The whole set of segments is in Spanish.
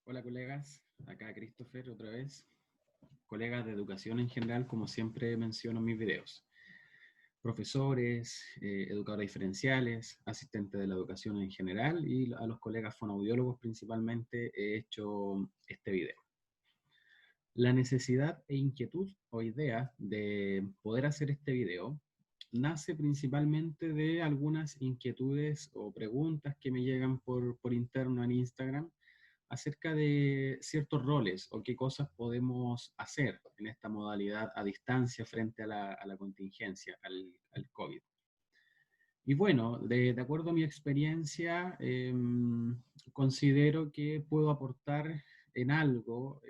Hola colegas, acá Christopher otra vez, colegas de educación en general, como siempre menciono en mis videos. Profesores, educadores diferenciales, asistentes de la educación en general y a los colegas fonoaudiólogos principalmente he hecho este video. La necesidad e inquietud o idea de poder hacer este video nace principalmente de algunas inquietudes o preguntas que me llegan por interno en Instagram acerca de ciertos roles o qué cosas podemos hacer en esta modalidad a distancia frente a la contingencia, al COVID. Y bueno, de acuerdo a mi experiencia, considero que puedo aportar en algo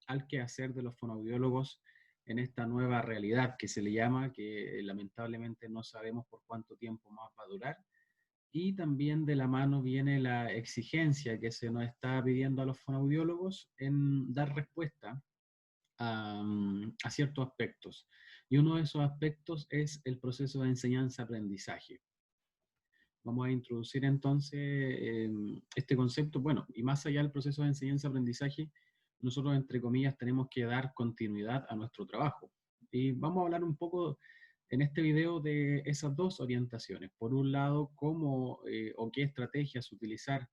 al quehacer de los fonoaudiólogos en esta nueva realidad que se le llama, que lamentablemente no sabemos por cuánto tiempo más va a durar. Y también de la mano viene la exigencia que se nos está pidiendo a los fonoaudiólogos en dar respuesta a ciertos aspectos. Y uno de esos aspectos es el proceso de enseñanza-aprendizaje. Vamos a introducir entonces este concepto, bueno, y más allá del proceso de enseñanza-aprendizaje, nosotros, entre comillas, tenemos que dar continuidad a nuestro trabajo. Y vamos a hablar un poco en este video de esas dos orientaciones. Por un lado, cómo o qué estrategias utilizar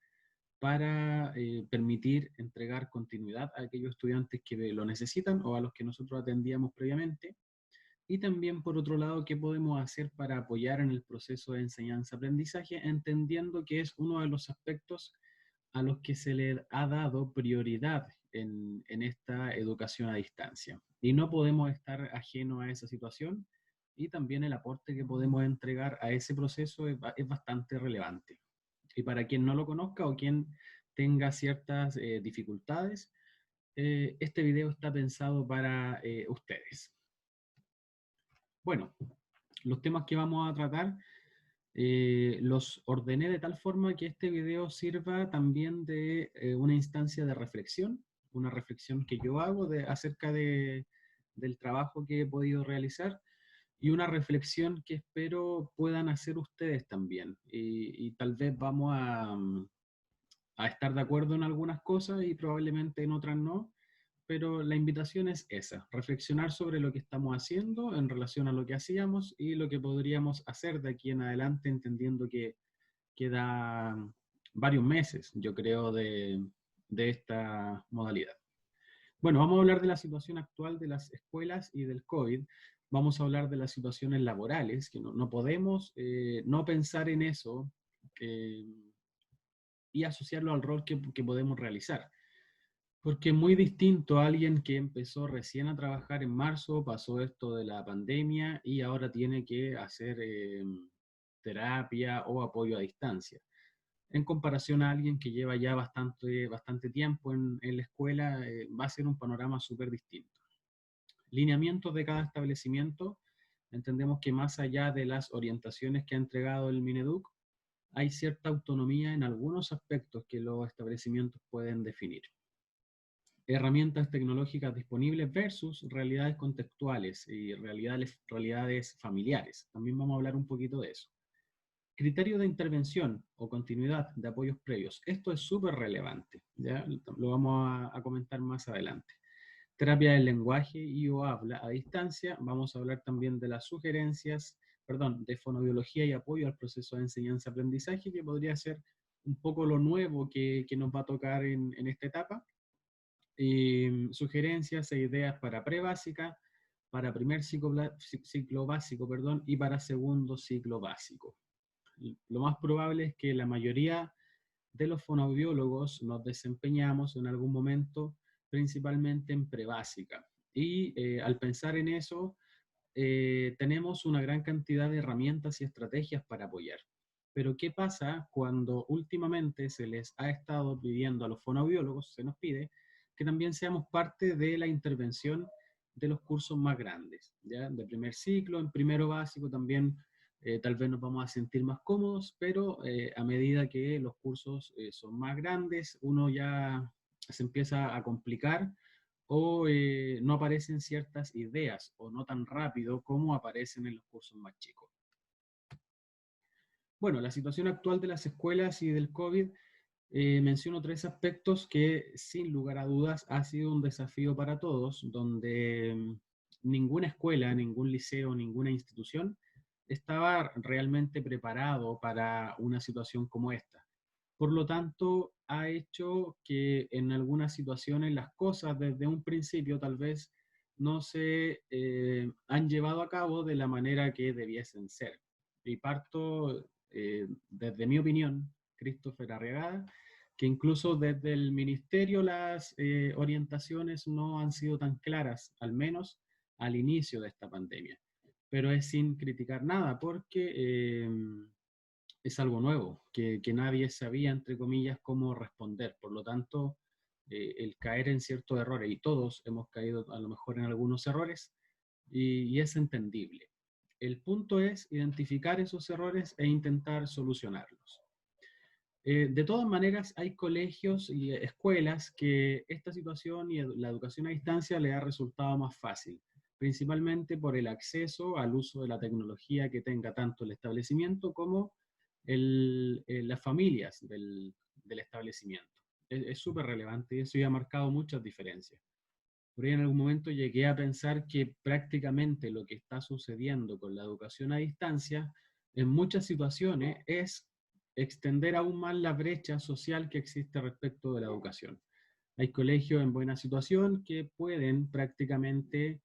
para permitir entregar continuidad a aquellos estudiantes que lo necesitan o a los que nosotros atendíamos previamente. Y también, por otro lado, qué podemos hacer para apoyar en el proceso de enseñanza-aprendizaje, entendiendo que es uno de los aspectos a los que se le ha dado prioridad en esta educación a distancia. Y no podemos estar ajenos a esa situación y también el aporte que podemos entregar a ese proceso es bastante relevante. Y para quien no lo conozca o quien tenga ciertas dificultades, este video está pensado para ustedes. Bueno, los temas que vamos a tratar los ordené de tal forma que este video sirva también de una instancia de reflexión, una reflexión que yo hago acerca del trabajo que he podido realizar y una reflexión que espero puedan hacer ustedes también. Y tal vez vamos a estar de acuerdo en algunas cosas y probablemente en otras no, pero la invitación es esa, reflexionar sobre lo que estamos haciendo en relación a lo que hacíamos y lo que podríamos hacer de aquí en adelante, entendiendo que queda varios meses, yo creo, de esta modalidad. Bueno, vamos a hablar de la situación actual de las escuelas y del COVID. Vamos a hablar de las situaciones laborales, que no podemos no pensar en eso y asociarlo al rol que podemos realizar. Porque es muy distinto a alguien que empezó recién a trabajar en marzo, pasó esto de la pandemia y ahora tiene que hacer terapia o apoyo a distancia. En comparación a alguien que lleva ya bastante tiempo en la escuela, va a ser un panorama súper distinto. Lineamientos de cada establecimiento. Entendemos que más allá de las orientaciones que ha entregado el Mineduc, hay cierta autonomía en algunos aspectos que los establecimientos pueden definir. Herramientas tecnológicas disponibles versus realidades contextuales y realidades familiares. También vamos a hablar un poquito de eso. Criterio de intervención o continuidad de apoyos previos. Esto es súper relevante, ¿ya? Lo vamos a comentar más adelante. Terapia del lenguaje y o habla a distancia. Vamos a hablar también de las sugerencias, de fonoaudiología y apoyo al proceso de enseñanza-aprendizaje, que podría ser un poco lo nuevo que nos va a tocar en esta etapa. Sugerencias e ideas para pre-básica, para primer ciclo básico, y para segundo ciclo básico. Lo más probable es que la mayoría de los fonoaudiólogos nos desempeñamos en algún momento principalmente en pre-básica. Y al pensar en eso, tenemos una gran cantidad de herramientas y estrategias para apoyar. Pero ¿qué pasa cuando últimamente se les ha estado pidiendo a los fonoaudiólogos, se nos pide, que también seamos parte de la intervención de los cursos más grandes, ¿ya? De primer ciclo, en primero básico también tal vez nos vamos a sentir más cómodos, pero a medida que los cursos son más grandes, uno ya se empieza a complicar o no aparecen ciertas ideas o no tan rápido como aparecen en los cursos más chicos. Bueno, la situación actual de las escuelas y del COVID menciono tres aspectos que sin lugar a dudas ha sido un desafío para todos, donde ninguna escuela, ningún liceo, ninguna institución estaba realmente preparado para una situación como esta. Por lo tanto, ha hecho que en algunas situaciones las cosas desde un principio tal vez no se han llevado a cabo de la manera que debiesen ser. Y parto desde mi opinión, Christopher Arriagada, que incluso desde el ministerio las orientaciones no han sido tan claras, al menos al inicio de esta pandemia. Pero es sin criticar nada, porque es algo nuevo, que nadie sabía, entre comillas, cómo responder. Por lo tanto, el caer en ciertos errores, y todos hemos caído a lo mejor en algunos errores, y es entendible. El punto es identificar esos errores e intentar solucionarlos. De todas maneras, hay colegios y escuelas que esta situación y la educación a distancia le ha resultado más fácil, principalmente por el acceso al uso de la tecnología que tenga tanto el establecimiento como las familias del establecimiento. Es súper relevante y eso ya ha marcado muchas diferencias. Por ahí en algún momento llegué a pensar que prácticamente lo que está sucediendo con la educación a distancia en muchas situaciones es extender aún más la brecha social que existe respecto de la educación. Hay colegios en buena situación que pueden prácticamente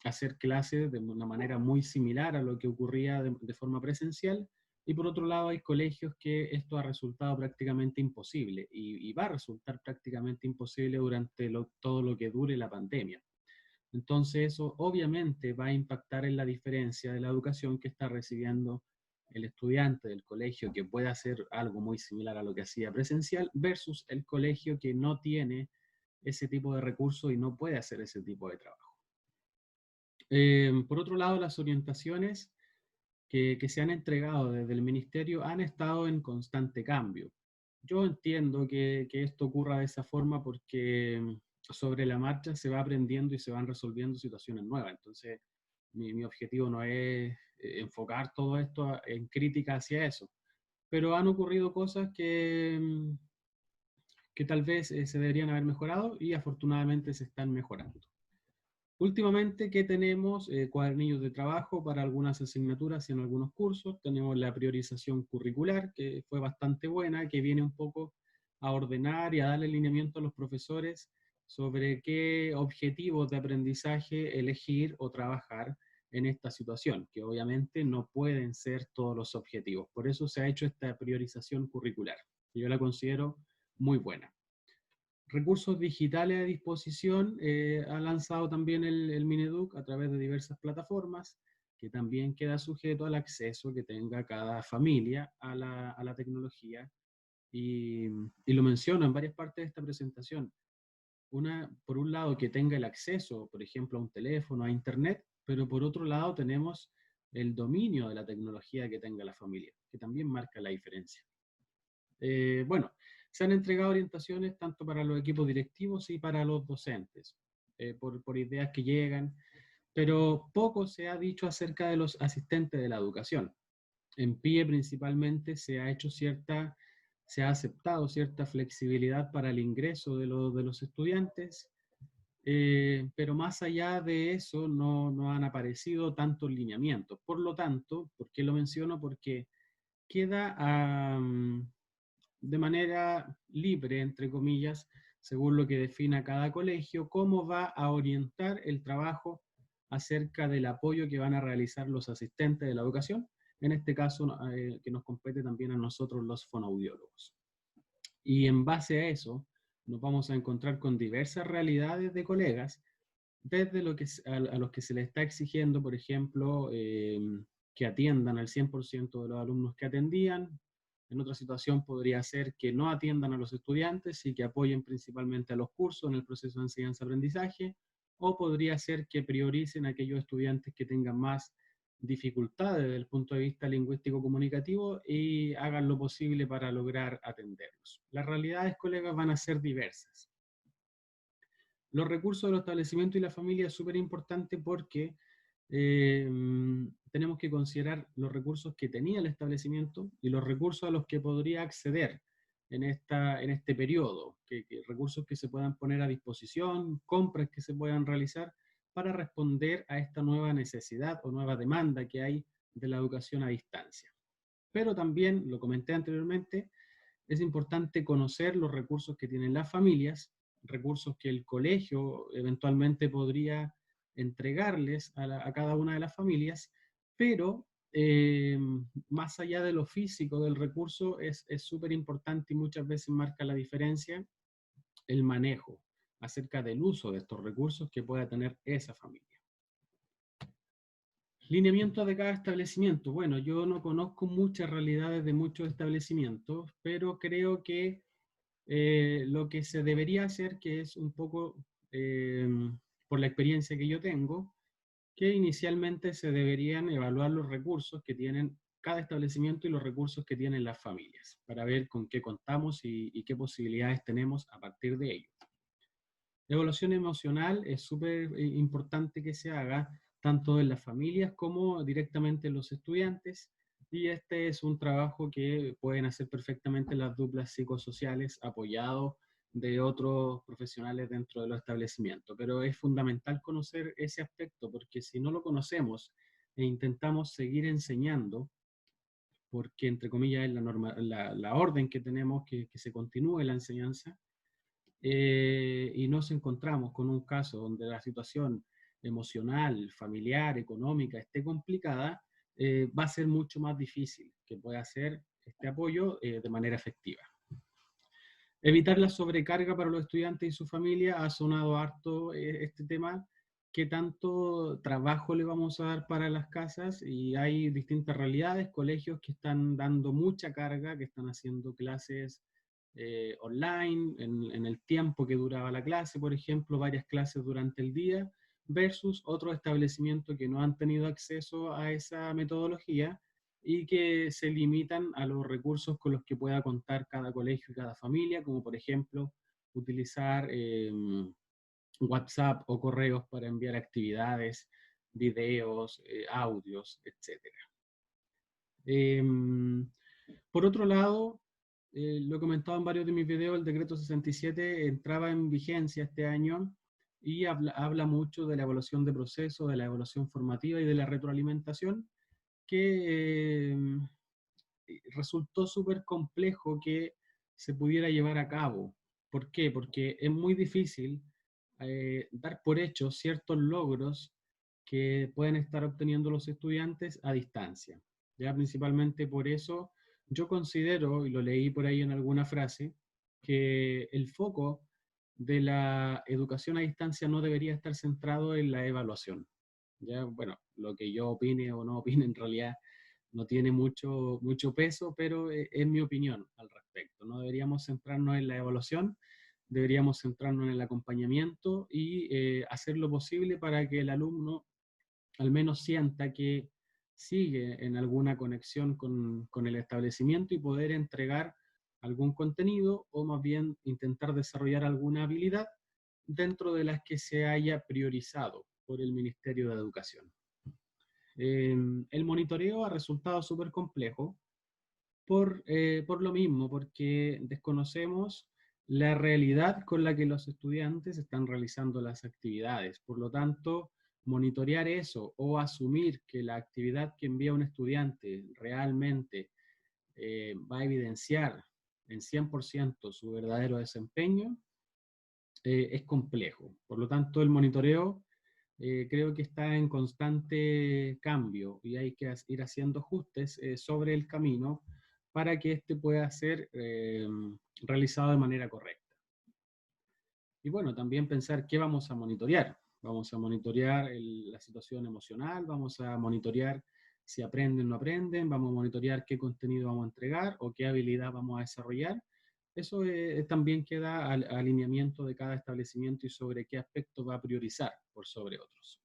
hacer clases de una manera muy similar a lo que ocurría de forma presencial, y por otro lado hay colegios que esto ha resultado prácticamente imposible y va a resultar prácticamente imposible durante todo lo que dure la pandemia. Entonces eso obviamente va a impactar en la diferencia de la educación que está recibiendo el estudiante del colegio que puede hacer algo muy similar a lo que hacía presencial versus el colegio que no tiene ese tipo de recursos y no puede hacer ese tipo de trabajo. Por otro lado, las orientaciones que se han entregado desde el ministerio han estado en constante cambio. Yo entiendo que esto ocurra de esa forma porque sobre la marcha se va aprendiendo y se van resolviendo situaciones nuevas. Entonces, mi objetivo no es enfocar todo esto en crítica hacia eso, pero han ocurrido cosas que tal vez se deberían haber mejorado y afortunadamente se están mejorando. Últimamente, ¿qué tenemos? Cuadernillos de trabajo para algunas asignaturas y en algunos cursos. Tenemos la priorización curricular, que fue bastante buena, que viene un poco a ordenar y a darle alineamiento a los profesores sobre qué objetivos de aprendizaje elegir o trabajar en esta situación, que obviamente no pueden ser todos los objetivos. Por eso se ha hecho esta priorización curricular, que yo la considero muy buena. Recursos digitales a disposición, ha lanzado también el Mineduc a través de diversas plataformas, que también queda sujeto al acceso que tenga cada familia a la tecnología. Y lo menciono en varias partes de esta presentación. Por un lado, que tenga el acceso, por ejemplo, a un teléfono, a Internet, pero por otro lado tenemos el dominio de la tecnología que tenga la familia, que también marca la diferencia. Bueno, se han entregado orientaciones tanto para los equipos directivos y para los docentes, por ideas que llegan, pero poco se ha dicho acerca de los asistentes de la educación. En PIE principalmente se ha aceptado cierta flexibilidad para el ingreso de los estudiantes, pero más allá de eso no han aparecido tantos lineamientos. Por lo tanto, ¿por qué lo menciono? Porque queda de manera libre, entre comillas, según lo que defina cada colegio, cómo va a orientar el trabajo acerca del apoyo que van a realizar los asistentes de la educación, en este caso que nos compete también a nosotros los fonoaudiólogos. Y en base a eso, nos vamos a encontrar con diversas realidades de colegas, desde a los que se les está exigiendo, por ejemplo, que atiendan al 100% de los alumnos que atendían. En otra situación podría ser que no atiendan a los estudiantes y que apoyen principalmente a los cursos en el proceso de enseñanza-aprendizaje, o podría ser que prioricen a aquellos estudiantes que tengan más dificultades desde el punto de vista lingüístico-comunicativo y hagan lo posible para lograr atenderlos. Las realidades, colegas, van a ser diversas. Los recursos de los establecimientos y la familia es súper importante porque tenemos que considerar los recursos que tenía el establecimiento y los recursos a los que podría acceder en este periodo, que recursos que se puedan poner a disposición, compras que se puedan realizar para responder a esta nueva necesidad o nueva demanda que hay de la educación a distancia. Pero también, lo comenté anteriormente, es importante conocer los recursos que tienen las familias, recursos que el colegio eventualmente podría entregarles a cada una de las familias, pero más allá de lo físico del recurso, es súper importante y muchas veces marca la diferencia el manejo acerca del uso de estos recursos que pueda tener esa familia. Lineamiento de cada establecimiento. Bueno, yo no conozco muchas realidades de muchos establecimientos, pero creo que lo que se debería hacer, que es un poco eh, por la experiencia que yo tengo, que inicialmente se deberían evaluar los recursos que tienen cada establecimiento y los recursos que tienen las familias, para ver con qué contamos y qué posibilidades tenemos a partir de ello. La evaluación emocional es súper importante que se haga tanto en las familias como directamente en los estudiantes, y este es un trabajo que pueden hacer perfectamente las duplas psicosociales apoyados de otros profesionales dentro de los establecimientos. Pero es fundamental conocer ese aspecto, porque si no lo conocemos e intentamos seguir enseñando, porque entre comillas es la orden que tenemos que se continúe la enseñanza, y nos encontramos con un caso donde la situación emocional, familiar, económica esté complicada, va a ser mucho más difícil que pueda hacer este apoyo de manera efectiva. Evitar la sobrecarga para los estudiantes y su familia. Ha sonado harto este tema. ¿Qué tanto trabajo le vamos a dar para las casas? Y hay distintas realidades, colegios que están dando mucha carga, que están haciendo clases online en el tiempo que duraba la clase, por ejemplo, varias clases durante el día, versus otros establecimientos que no han tenido acceso a esa metodología y que se limitan a los recursos con los que pueda contar cada colegio y cada familia, como por ejemplo utilizar WhatsApp o correos para enviar actividades, videos, audios, etc. Por otro lado, lo he comentado en varios de mis videos, el decreto 67 entraba en vigencia este año y habla mucho de la evaluación de procesos, de la evaluación formativa y de la retroalimentación, que resultó súper complejo que se pudiera llevar a cabo. ¿Por qué? Porque es muy difícil dar por hecho ciertos logros que pueden estar obteniendo los estudiantes a distancia. Ya principalmente por eso yo considero, y lo leí por ahí en alguna frase, que el foco de la educación a distancia no debería estar centrado en la evaluación. Ya, bueno, lo que yo opine o no opine en realidad no tiene mucho peso, pero es mi opinión al respecto. No deberíamos centrarnos en la evaluación, deberíamos centrarnos en el acompañamiento y hacer lo posible para que el alumno al menos sienta que sigue en alguna conexión con el establecimiento y poder entregar algún contenido o más bien intentar desarrollar alguna habilidad dentro de las que se haya priorizado por el Ministerio de Educación. El monitoreo ha resultado súper complejo por lo mismo, porque desconocemos la realidad con la que los estudiantes están realizando las actividades. Por lo tanto, monitorear eso o asumir que la actividad que envía un estudiante realmente va a evidenciar en 100% su verdadero desempeño es complejo. Por lo tanto, el monitoreo creo que está en constante cambio y hay que ir haciendo ajustes sobre el camino para que este pueda ser realizado de manera correcta. Y bueno, también pensar qué vamos a monitorear. Vamos a monitorear la situación emocional, vamos a monitorear si aprenden o no aprenden, vamos a monitorear qué contenido vamos a entregar o qué habilidad vamos a desarrollar. Eso también queda al alineamiento de cada establecimiento y sobre qué aspecto va a priorizar por sobre otros.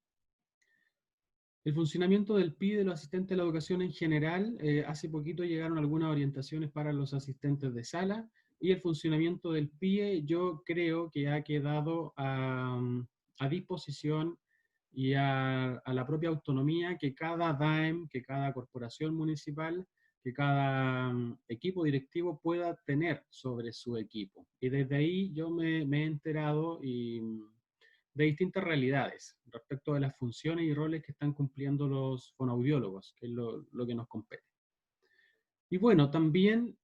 El funcionamiento del PI de los asistentes de la educación en general, hace poquito llegaron algunas orientaciones para los asistentes de sala, y el funcionamiento del PIE yo creo que ha quedado a disposición y a la propia autonomía que cada DAEM, que cada corporación municipal que cada equipo directivo pueda tener sobre su equipo. Y desde ahí yo me he enterado de distintas realidades respecto de las funciones y roles que están cumpliendo los fonoaudiólogos, que es lo que nos compete. Y bueno, también,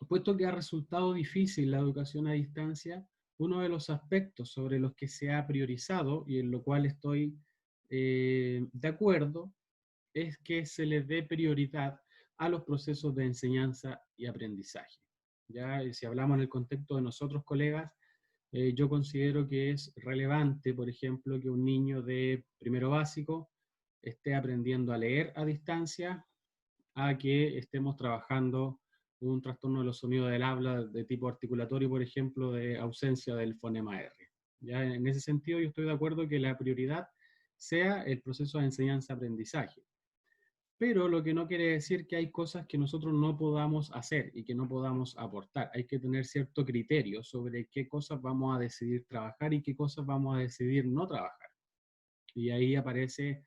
puesto que ha resultado difícil la educación a distancia, uno de los aspectos sobre los que se ha priorizado y en lo cual estoy de acuerdo es que se le dé prioridad a los procesos de enseñanza y aprendizaje. Ya, si hablamos en el contexto de nosotros, colegas, yo considero que es relevante, por ejemplo, que un niño de primero básico esté aprendiendo a leer a distancia, a que estemos trabajando un trastorno de los sonidos del habla de tipo articulatorio, por ejemplo, de ausencia del fonema R. Ya, en ese sentido, yo estoy de acuerdo que la prioridad sea el proceso de enseñanza-aprendizaje. Pero lo que no quiere decir que hay cosas que nosotros no podamos hacer y que no podamos aportar. Hay que tener cierto criterio sobre qué cosas vamos a decidir trabajar y qué cosas vamos a decidir no trabajar. Y ahí aparece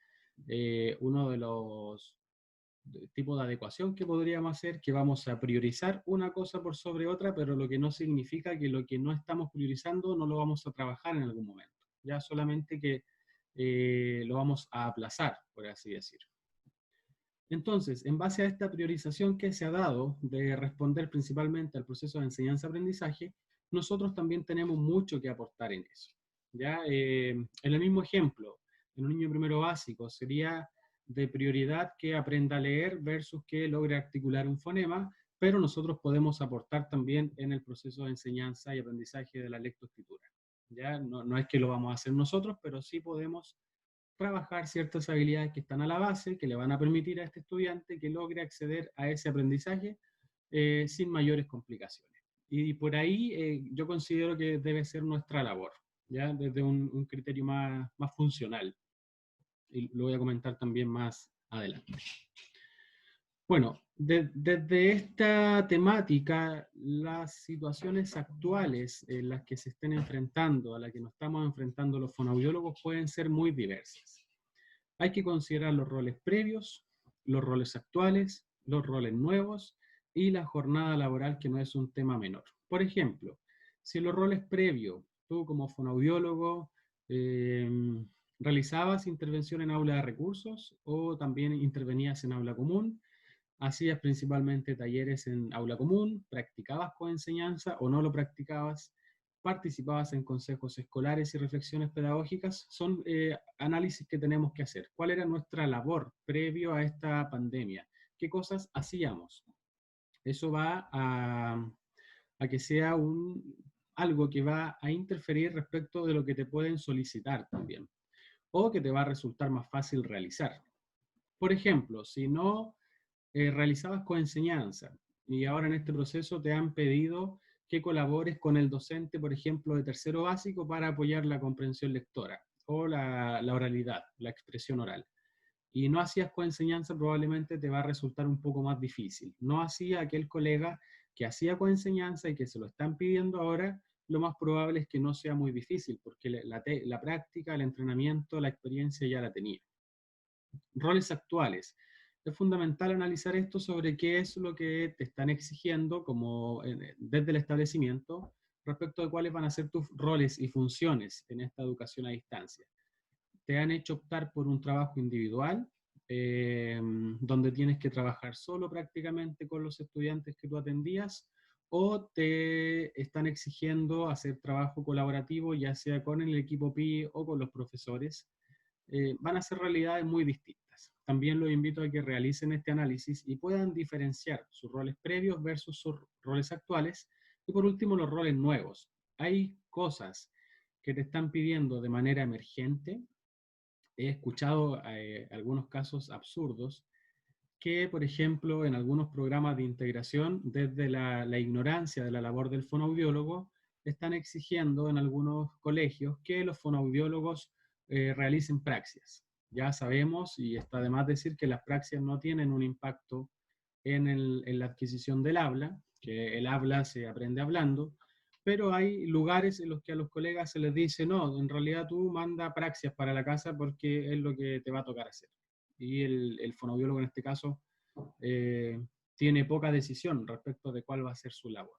uno de los tipos de adecuación que podríamos hacer, que vamos a priorizar una cosa por sobre otra, pero lo que no significa que lo que no estamos priorizando no lo vamos a trabajar en algún momento. Ya solamente que lo vamos a aplazar, por así decirlo. Entonces, en base a esta priorización que se ha dado de responder principalmente al proceso de enseñanza-aprendizaje, nosotros también tenemos mucho que aportar en eso. ¿Ya? En el mismo ejemplo, en un niño primero básico sería de prioridad que aprenda a leer versus que logre articular un fonema, pero nosotros podemos aportar también en el proceso de enseñanza y aprendizaje de la lectoescritura. ¿Ya? No es que lo vamos a hacer nosotros, pero sí podemos trabajar ciertas habilidades que están a la base, que le van a permitir a este estudiante que logre acceder a ese aprendizaje sin mayores complicaciones. Y por ahí yo considero que debe ser nuestra labor, ¿ya? Desde un criterio más funcional. Y lo voy a comentar también más adelante. Bueno, desde esta temática, las situaciones actuales en las que se estén enfrentando, a las que nos estamos enfrentando los fonoaudiólogos, pueden ser muy diversas. Hay que considerar los roles previos, los roles actuales, los roles nuevos y la jornada laboral, que no es un tema menor. Por ejemplo, si los roles previos, tú como fonoaudiólogo, realizabas intervención en aula de recursos o también intervenías en aula común, hacías principalmente talleres en aula común, practicabas coenseñanza o no lo practicabas, participabas en consejos escolares y reflexiones pedagógicas, son análisis que tenemos que hacer. ¿Cuál era nuestra labor previo a esta pandemia? ¿Qué cosas hacíamos? Eso va a que sea algo que va a interferir respecto de lo que te pueden solicitar también, o que te va a resultar más fácil realizar. Por ejemplo, si no realizabas coenseñanza y ahora en este proceso te han pedido que colabores con el docente, por ejemplo, de tercero básico para apoyar la comprensión lectora o la oralidad, la expresión oral. Y no hacías coenseñanza, probablemente te va a resultar un poco más difícil. No hacía aquel colega que hacía coenseñanza y que se lo están pidiendo ahora, lo más probable es que no sea muy difícil, porque la práctica, el entrenamiento, la experiencia ya la tenía. Roles actuales. Es fundamental analizar esto sobre qué es lo que te están exigiendo como desde el establecimiento respecto de cuáles van a ser tus roles y funciones en esta educación a distancia. Te han hecho optar por un trabajo individual, donde tienes que trabajar solo prácticamente con los estudiantes que tú atendías, o te están exigiendo hacer trabajo colaborativo, ya sea con el equipo PI o con los profesores. Van a ser realidades muy distintas. También los invito a que realicen este análisis y puedan diferenciar sus roles previos versus sus roles actuales. Y por último, los roles nuevos. Hay cosas que te están pidiendo de manera emergente. He escuchado algunos casos absurdos que, por ejemplo, en algunos programas de integración, desde la ignorancia de la labor del fonoaudiólogo, están exigiendo en algunos colegios que los fonoaudiólogos realicen praxias. Ya sabemos, y está de más decir, que las praxias no tienen un impacto en la adquisición del habla, que el habla se aprende hablando, pero hay lugares en los que a los colegas se les dice, no, en realidad tú manda praxias para la casa porque es lo que te va a tocar hacer. Y el fonoaudiólogo en este caso tiene poca decisión respecto de cuál va a ser su labor.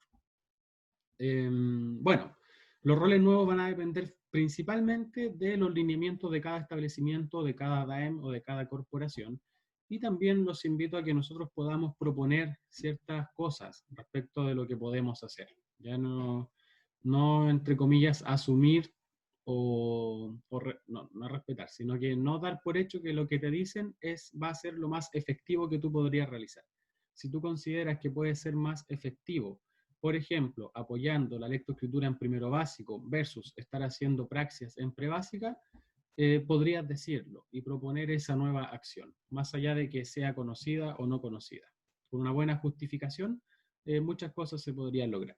Bueno, los roles nuevos van a depender principalmente de los lineamientos de cada establecimiento, de cada DAEM o de cada corporación, y también los invito a que nosotros podamos proponer ciertas cosas respecto de lo que podemos hacer. Ya no entre comillas, asumir no respetar, sino que no dar por hecho que lo que te dicen va a ser lo más efectivo que tú podrías realizar. Si tú consideras que puede ser más efectivo, por ejemplo, apoyando la lectoescritura en primero básico versus estar haciendo praxias en prebásica, podrías decirlo y proponer esa nueva acción, más allá de que sea conocida o no conocida. Con una buena justificación, muchas cosas se podrían lograr.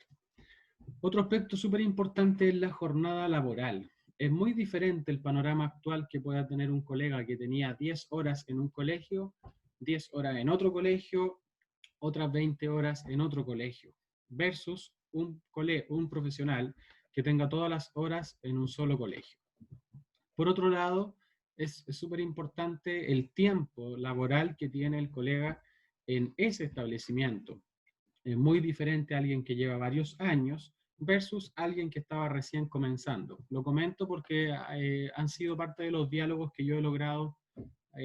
Otro aspecto súper importante es la jornada laboral. Es muy diferente el panorama actual que pueda tener un colega que tenía 10 horas en un colegio, 10 horas en otro colegio, otras 20 horas en otro colegio, versus un profesional que tenga todas las horas en un solo colegio. Por otro lado, es súper importante el tiempo laboral que tiene el colega en ese establecimiento. Es muy diferente a alguien que lleva varios años versus alguien que estaba recién comenzando. Lo comento porque han sido parte de los diálogos que yo he logrado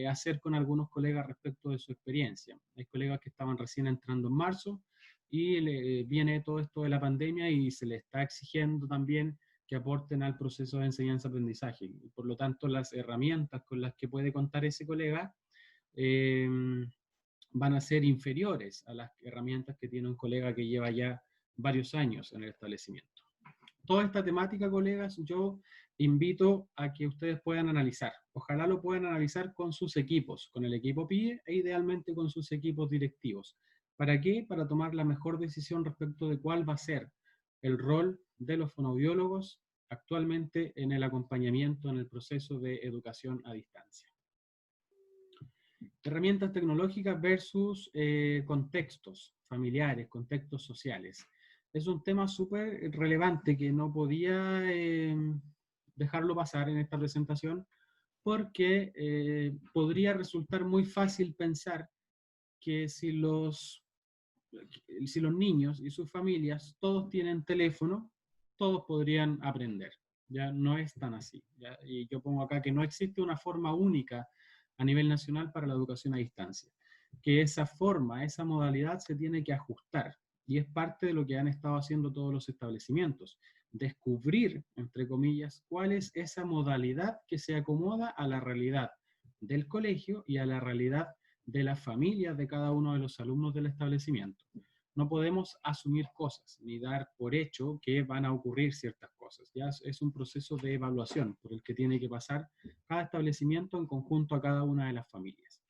hacer con algunos colegas respecto de su experiencia. Hay colegas que estaban recién entrando en marzo y viene todo esto de la pandemia y se les está exigiendo también que aporten al proceso de enseñanza-aprendizaje. Y por lo tanto, las herramientas con las que puede contar ese colega eh, van a ser inferiores a las herramientas que tiene un colega que lleva ya varios años en el establecimiento. Toda esta temática, colegas, yo invito a que ustedes puedan analizar. Ojalá lo puedan analizar con sus equipos, con el equipo PIE e idealmente con sus equipos directivos. ¿Para qué? Para tomar la mejor decisión respecto de cuál va a ser el rol de los fonoaudiólogos actualmente en el acompañamiento en el proceso de educación a distancia. Herramientas tecnológicas versus contextos familiares, contextos sociales. Es un tema súper relevante que no podía dejarlo pasar en esta presentación porque podría resultar muy fácil pensar que si los niños y sus familias todos tienen teléfono, todos podrían aprender. Ya no es tan así. ¿Ya? Y yo pongo acá que no existe una forma única a nivel nacional para la educación a distancia. Que esa forma, esa modalidad se tiene que ajustar. Y es parte de lo que han estado haciendo todos los establecimientos. Descubrir, entre comillas, cuál es esa modalidad que se acomoda a la realidad del colegio y a la realidad de las familias de cada uno de los alumnos del establecimiento. No podemos asumir cosas ni dar por hecho que van a ocurrir ciertas cosas. Ya es un proceso de evaluación por el que tiene que pasar cada establecimiento en conjunto a cada una de las familias.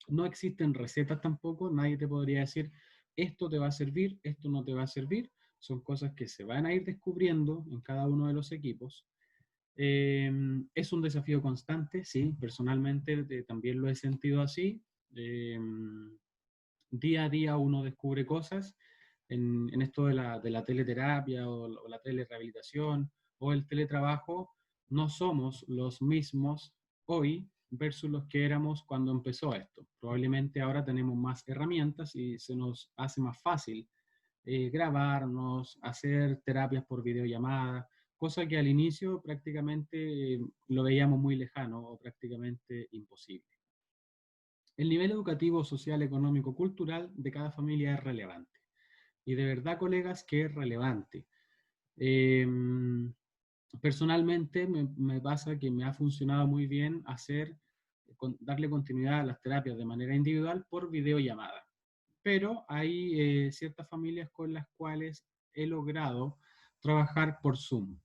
No existen recetas tampoco, nadie te podría decir esto te va a servir, esto no te va a servir. Son cosas que se van a ir descubriendo en cada uno de los equipos. Es un desafío constante, sí, personalmente también lo he sentido así. Día a día uno descubre cosas en esto de la teleterapia o la telerehabilitación o el teletrabajo. No somos los mismos hoy versus los que éramos cuando empezó esto. Probablemente ahora tenemos más herramientas y se nos hace más fácil grabarnos, hacer terapias por videollamada, cosa que al inicio prácticamente lo veíamos muy lejano o prácticamente imposible. El nivel educativo, social, económico, cultural de cada familia es relevante. Y de verdad, colegas, que es relevante. Personalmente me pasa que me ha funcionado muy bien darle continuidad a las terapias de manera individual por videollamada. Pero hay ciertas familias con las cuales he logrado trabajar por Zoom.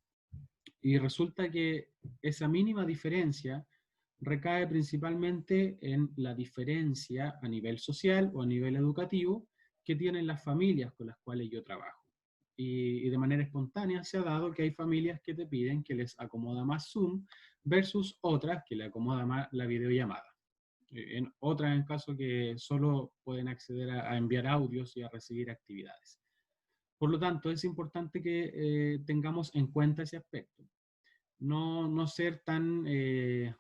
Y resulta que esa mínima diferencia recae principalmente en la diferencia a nivel social o a nivel educativo que tienen las familias con las cuales yo trabajo. Y de manera espontánea se ha dado que hay familias que te piden que les acomoda más Zoom versus otras que le acomoda más la videollamada. En otras, en caso que solo pueden acceder a enviar audios y a recibir actividades. Por lo tanto, es importante que tengamos en cuenta ese aspecto. no ser tan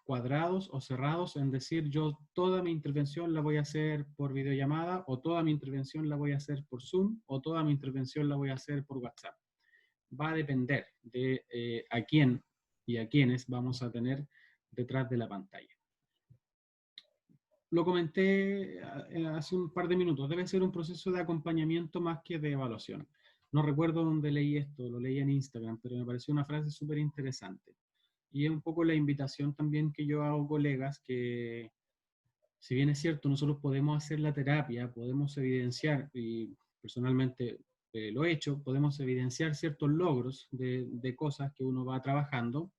cuadrados o cerrados en decir yo toda mi intervención la voy a hacer por videollamada, o toda mi intervención la voy a hacer por Zoom, o toda mi intervención la voy a hacer por WhatsApp. Va a depender de a quién y a quiénes vamos a tener detrás de la pantalla. Lo comenté hace un par de minutos, debe ser un proceso de acompañamiento más que de evaluación. No recuerdo dónde leí esto, lo leí en Instagram, pero me pareció una frase súper interesante. Y es un poco la invitación también que yo hago, colegas, que si bien es cierto, nosotros podemos hacer la terapia, podemos evidenciar, y personalmente lo he hecho, podemos evidenciar ciertos logros de cosas que uno va trabajando,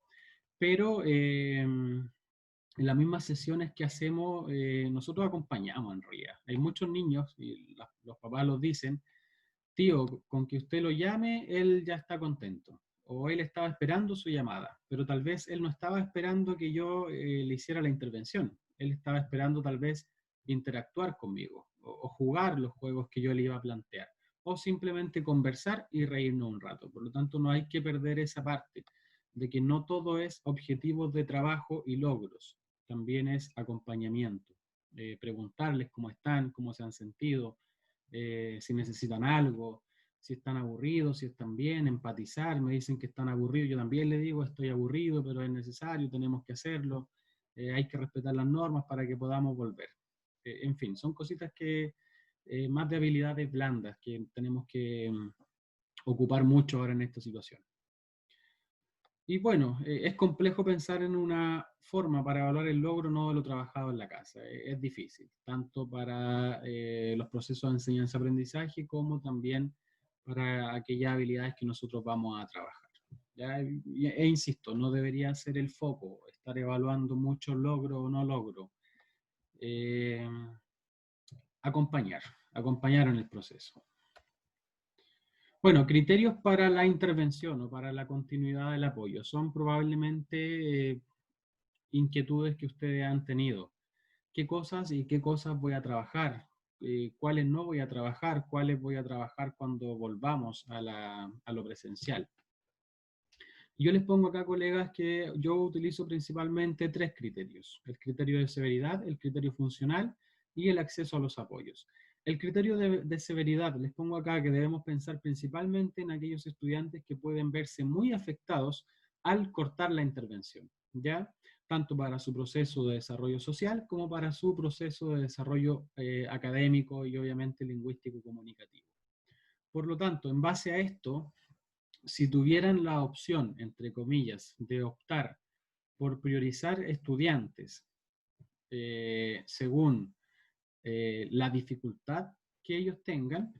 pero en las mismas sesiones que hacemos, nosotros acompañamos en realidad. Hay muchos niños, y los papás los dicen, tío, con que usted lo llame, él ya está contento. O él estaba esperando su llamada, pero tal vez él no estaba esperando que yo le hiciera la intervención. Él estaba esperando tal vez interactuar conmigo o jugar los juegos que yo le iba a plantear. O simplemente conversar y reírnos un rato. Por lo tanto, no hay que perder esa parte de que no todo es objetivos de trabajo y logros. También es acompañamiento. Preguntarles cómo están, cómo se han sentido, si necesitan algo, si están aburridos, si están bien, empatizar, me dicen que están aburridos, yo también les digo, estoy aburrido, pero es necesario, tenemos que hacerlo, hay que respetar las normas para que podamos volver. En fin, son cositas que, más de habilidades blandas que tenemos que ocupar mucho ahora en esta situación. Y bueno, es complejo pensar en una forma para evaluar el logro no de lo trabajado en la casa. Es difícil, tanto para los procesos de enseñanza-aprendizaje como también para aquellas habilidades que nosotros vamos a trabajar. ¿Ya? Insisto, no debería ser el foco, estar evaluando mucho logro o no logro. Acompañar en el proceso. Bueno, criterios para la intervención o para la continuidad del apoyo son probablemente inquietudes que ustedes han tenido. ¿Qué cosas y qué cosas voy a trabajar? ¿Cuáles no voy a trabajar? ¿Cuáles voy a trabajar cuando volvamos a lo presencial? Yo les pongo acá, colegas, que yo utilizo principalmente 3 criterios. El criterio de severidad, el criterio funcional y el acceso a los apoyos. El criterio de severidad, les pongo acá que debemos pensar principalmente en aquellos estudiantes que pueden verse muy afectados al cortar la intervención, ¿ya? Tanto para su proceso de desarrollo social como para su proceso de desarrollo académico y obviamente lingüístico comunicativo. Por lo tanto, en base a esto, si tuvieran la opción, entre comillas, de optar por priorizar estudiantes según la dificultad que ellos tengan,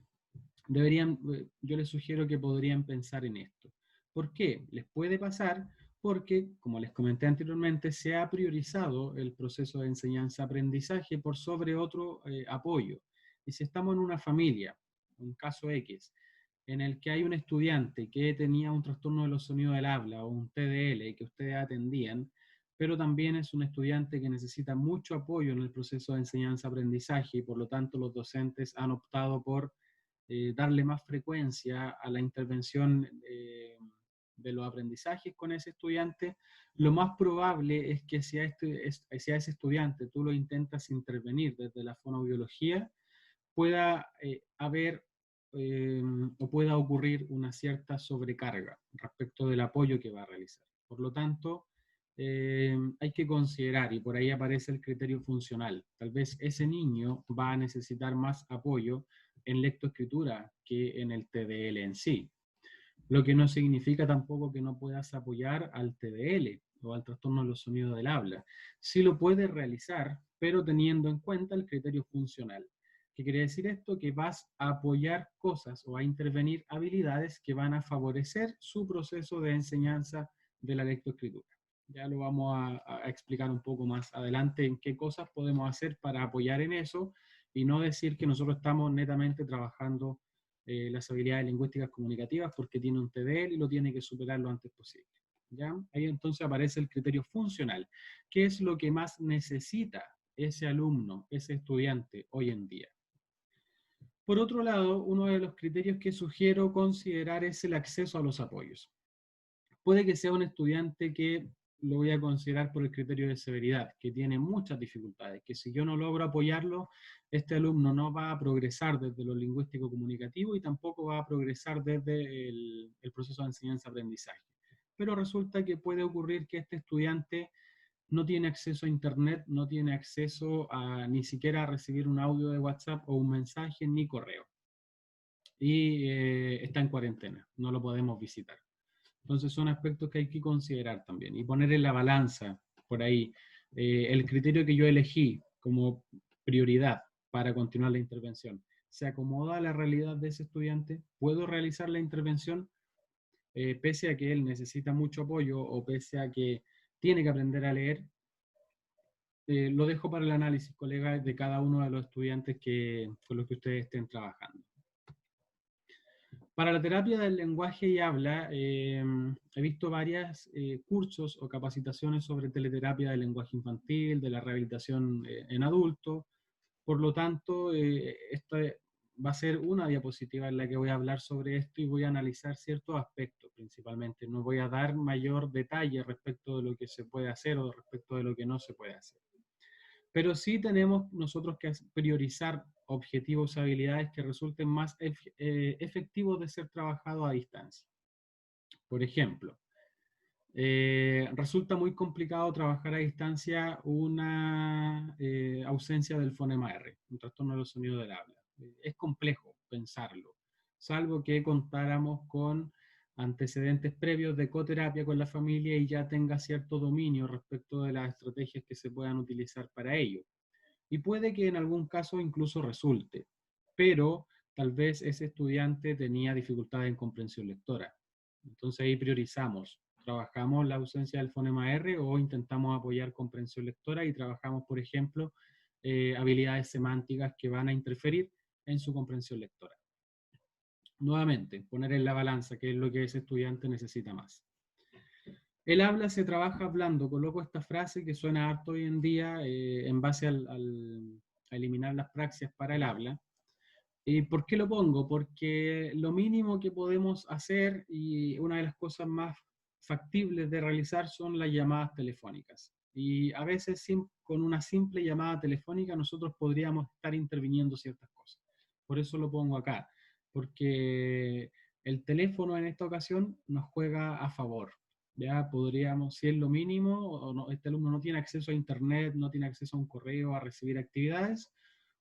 yo les sugiero que podrían pensar en esto. ¿Por qué? Les puede pasar porque, como les comenté anteriormente, se ha priorizado el proceso de enseñanza-aprendizaje por sobre otro apoyo. Y si estamos en una familia, un caso X, en el que hay un estudiante que tenía un trastorno de los sonidos del habla o un TDL que ustedes atendían, pero también es un estudiante que necesita mucho apoyo en el proceso de enseñanza-aprendizaje y por lo tanto los docentes han optado por darle más frecuencia a la intervención de los aprendizajes con ese estudiante, lo más probable es que si a ese estudiante tú lo intentas intervenir desde la fonoaudiología, pueda haber o pueda ocurrir una cierta sobrecarga respecto del apoyo que va a realizar. Por lo tanto, hay que considerar, y por ahí aparece el criterio funcional, tal vez ese niño va a necesitar más apoyo en lectoescritura que en el TDL en sí, lo que no significa tampoco que no puedas apoyar al TDL o al trastorno de los sonidos del habla. Sí lo puedes realizar, pero teniendo en cuenta el criterio funcional. ¿Qué quiere decir esto? Que vas a apoyar cosas o a intervenir habilidades que van a favorecer su proceso de enseñanza de la lectoescritura. Ya lo vamos a explicar un poco más adelante en qué cosas podemos hacer para apoyar en eso y no decir que nosotros estamos netamente trabajando las habilidades lingüísticas comunicativas porque tiene un TDL y lo tiene que superar lo antes posible. ¿Ya? Ahí entonces aparece el criterio funcional. ¿Qué es lo que más necesita ese alumno, ese estudiante hoy en día? Por otro lado, uno de los criterios que sugiero considerar es el acceso a los apoyos. puede que sea un estudiante que lo voy a considerar por el criterio de severidad, que tiene muchas dificultades, que si yo no logro apoyarlo, este alumno no va a progresar desde lo lingüístico comunicativo y tampoco va a progresar desde el proceso de enseñanza-aprendizaje. Pero resulta que puede ocurrir que este estudiante no tiene acceso a internet, no tiene acceso a ni siquiera a recibir un audio de WhatsApp o un mensaje ni correo. Y está en cuarentena, no lo podemos visitar. Entonces son aspectos que hay que considerar también y poner en la balanza por ahí el criterio que yo elegí como prioridad para continuar la intervención. ¿Se acomoda a la realidad de ese estudiante? ¿Puedo realizar la intervención pese a que él necesita mucho apoyo o pese a que tiene que aprender a leer? Lo dejo para el análisis, colegas, de cada uno de los estudiantes con los que ustedes estén trabajando. Para la terapia del lenguaje y habla, he visto varios cursos o capacitaciones sobre teleterapia del lenguaje infantil, de la rehabilitación en adultos. Por lo tanto, esta va a ser una diapositiva en la que voy a hablar sobre esto y voy a analizar ciertos aspectos principalmente. No voy a dar mayor detalle respecto de lo que se puede hacer o respecto de lo que no se puede hacer. Pero sí tenemos nosotros que priorizar objetivos y habilidades que resulten más efectivos de ser trabajados a distancia. Por ejemplo, resulta muy complicado trabajar a distancia una ausencia del fonema R, un trastorno de los sonidos del habla. Es complejo pensarlo, salvo que contáramos con antecedentes previos de coterapia con la familia y ya tenga cierto dominio respecto de las estrategias que se puedan utilizar para ello. Y puede que en algún caso incluso resulte, pero tal vez ese estudiante tenía dificultades en comprensión lectora. Entonces ahí priorizamos, trabajamos la ausencia del fonema R o intentamos apoyar comprensión lectora y trabajamos, por ejemplo, habilidades semánticas que van a interferir en su comprensión lectora. Nuevamente, poner en la balanza qué es lo que ese estudiante necesita más. El habla se trabaja hablando. Coloco esta frase que suena harto hoy en día en base a eliminar las praxias para el habla. ¿Y por qué lo pongo? Porque lo mínimo que podemos hacer y una de las cosas más factibles de realizar son las llamadas telefónicas. Y a veces con una simple llamada telefónica nosotros podríamos estar interviniendo ciertas cosas. Por eso lo pongo acá, porque el teléfono en esta ocasión nos juega a favor. Ya podríamos, si es lo mínimo, o no, este alumno no tiene acceso a internet, no tiene acceso a un correo, a recibir actividades,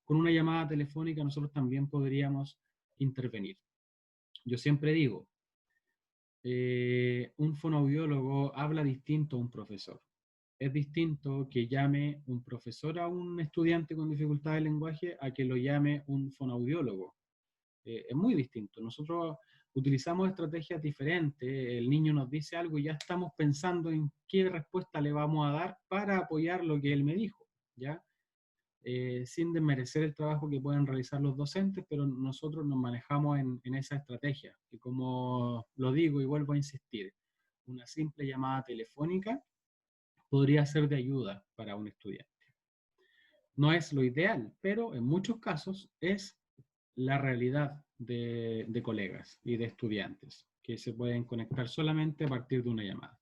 con una llamada telefónica nosotros también podríamos intervenir. Yo siempre digo, un fonoaudiólogo habla distinto a un profesor. Es distinto que llame un profesor a un estudiante con dificultad de lenguaje a que lo llame un fonoaudiólogo. Es muy distinto. Nosotros utilizamos estrategias diferentes. El niño nos dice algo y ya estamos pensando en qué respuesta le vamos a dar para apoyar lo que él me dijo, ¿ya? Sin desmerecer el trabajo que pueden realizar los docentes, pero nosotros nos manejamos en esa estrategia, que como lo digo y vuelvo a insistir, una simple llamada telefónica podría ser de ayuda para un estudiante. No es lo ideal, pero en muchos casos es la realidad de colegas y de estudiantes que se pueden conectar solamente a partir de una llamada.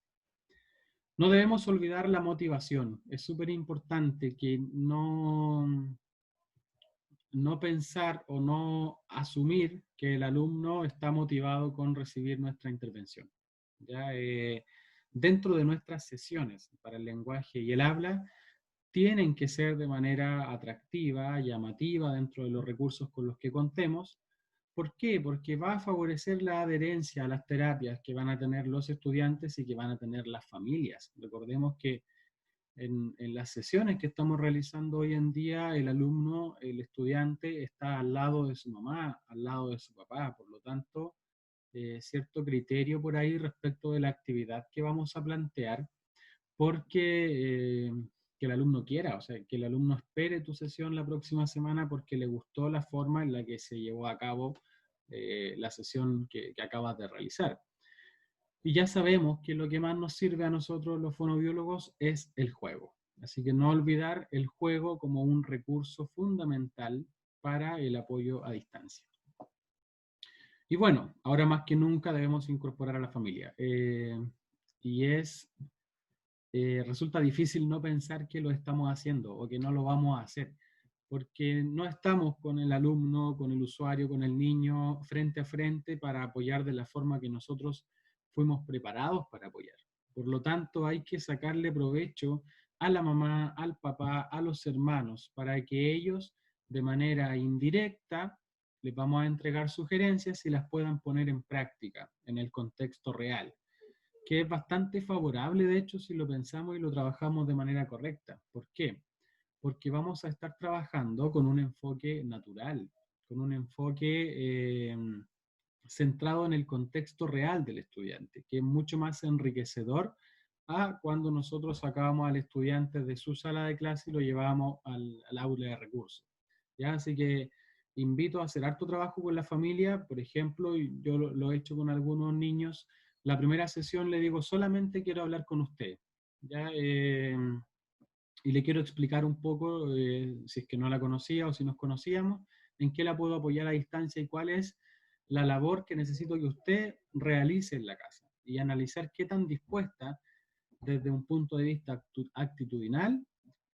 No debemos olvidar la motivación. Es súper importante que no pensar o no asumir que el alumno está motivado con recibir nuestra intervención. ¿Ya? Dentro de nuestras sesiones para el lenguaje y el habla, tienen que ser de manera atractiva, llamativa dentro de los recursos con los que contemos. ¿Por qué? Porque va a favorecer la adherencia a las terapias que van a tener los estudiantes y que van a tener las familias. Recordemos que en las sesiones que estamos realizando hoy en día, el alumno, el estudiante, está al lado de su mamá, al lado de su papá, por lo tanto, cierto criterio por ahí respecto de la actividad que vamos a plantear, porque que el alumno quiera, o sea, que el alumno espere tu sesión la próxima semana porque le gustó la forma en la que se llevó a cabo la sesión que acabas de realizar. Y ya sabemos que lo que más nos sirve a nosotros los fonobiólogos es el juego. Así que no olvidar el juego como un recurso fundamental para el apoyo a distancia. Y bueno, ahora más que nunca debemos incorporar a la familia. y resulta difícil no pensar que lo estamos haciendo o que no lo vamos a hacer, porque no estamos con el alumno, con el usuario, con el niño frente a frente para apoyar de la forma que nosotros fuimos preparados para apoyar. Por lo tanto, hay que sacarle provecho a la mamá, al papá, a los hermanos, para que ellos, de manera indirecta, les vamos a entregar sugerencias y las puedan poner en práctica en el contexto real, que es bastante favorable, de hecho, si lo pensamos y lo trabajamos de manera correcta. ¿Por qué? Porque vamos a estar trabajando con un enfoque natural, con un enfoque centrado en el contexto real del estudiante, que es mucho más enriquecedor a cuando nosotros sacábamos al estudiante de su sala de clase y lo llevábamos al aula de recursos. ¿Ya? Así que invito a hacer harto trabajo con la familia, por ejemplo, y yo lo he hecho con algunos niños. La primera sesión le digo, solamente quiero hablar con usted, ¿ya? Y le quiero explicar un poco, si es que no la conocía o si nos conocíamos, en qué la puedo apoyar a distancia y cuál es la labor que necesito que usted realice en la casa. Y analizar qué tan dispuesta desde un punto de vista actitudinal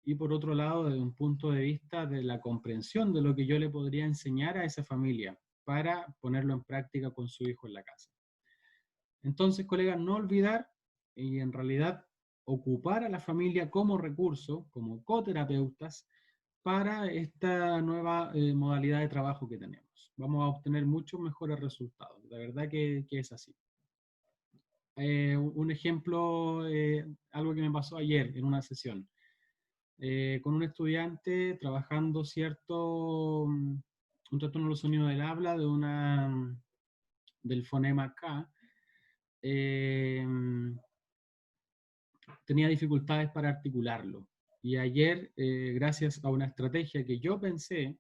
y por otro lado desde un punto de vista de la comprensión de lo que yo le podría enseñar a esa familia para ponerlo en práctica con su hijo en la casa. Entonces, colegas, no olvidar y en realidad ocupar a la familia como recurso, como coterapeutas, para esta nueva modalidad de trabajo que tenemos. Vamos a obtener muchos mejores resultados. La verdad que es así. Un ejemplo, algo que me pasó ayer en una sesión, con un estudiante trabajando un trastorno de los sonidos del habla del fonema K. eh, Tenía dificultades para articularlo. Y ayer, gracias a una estrategia que yo pensé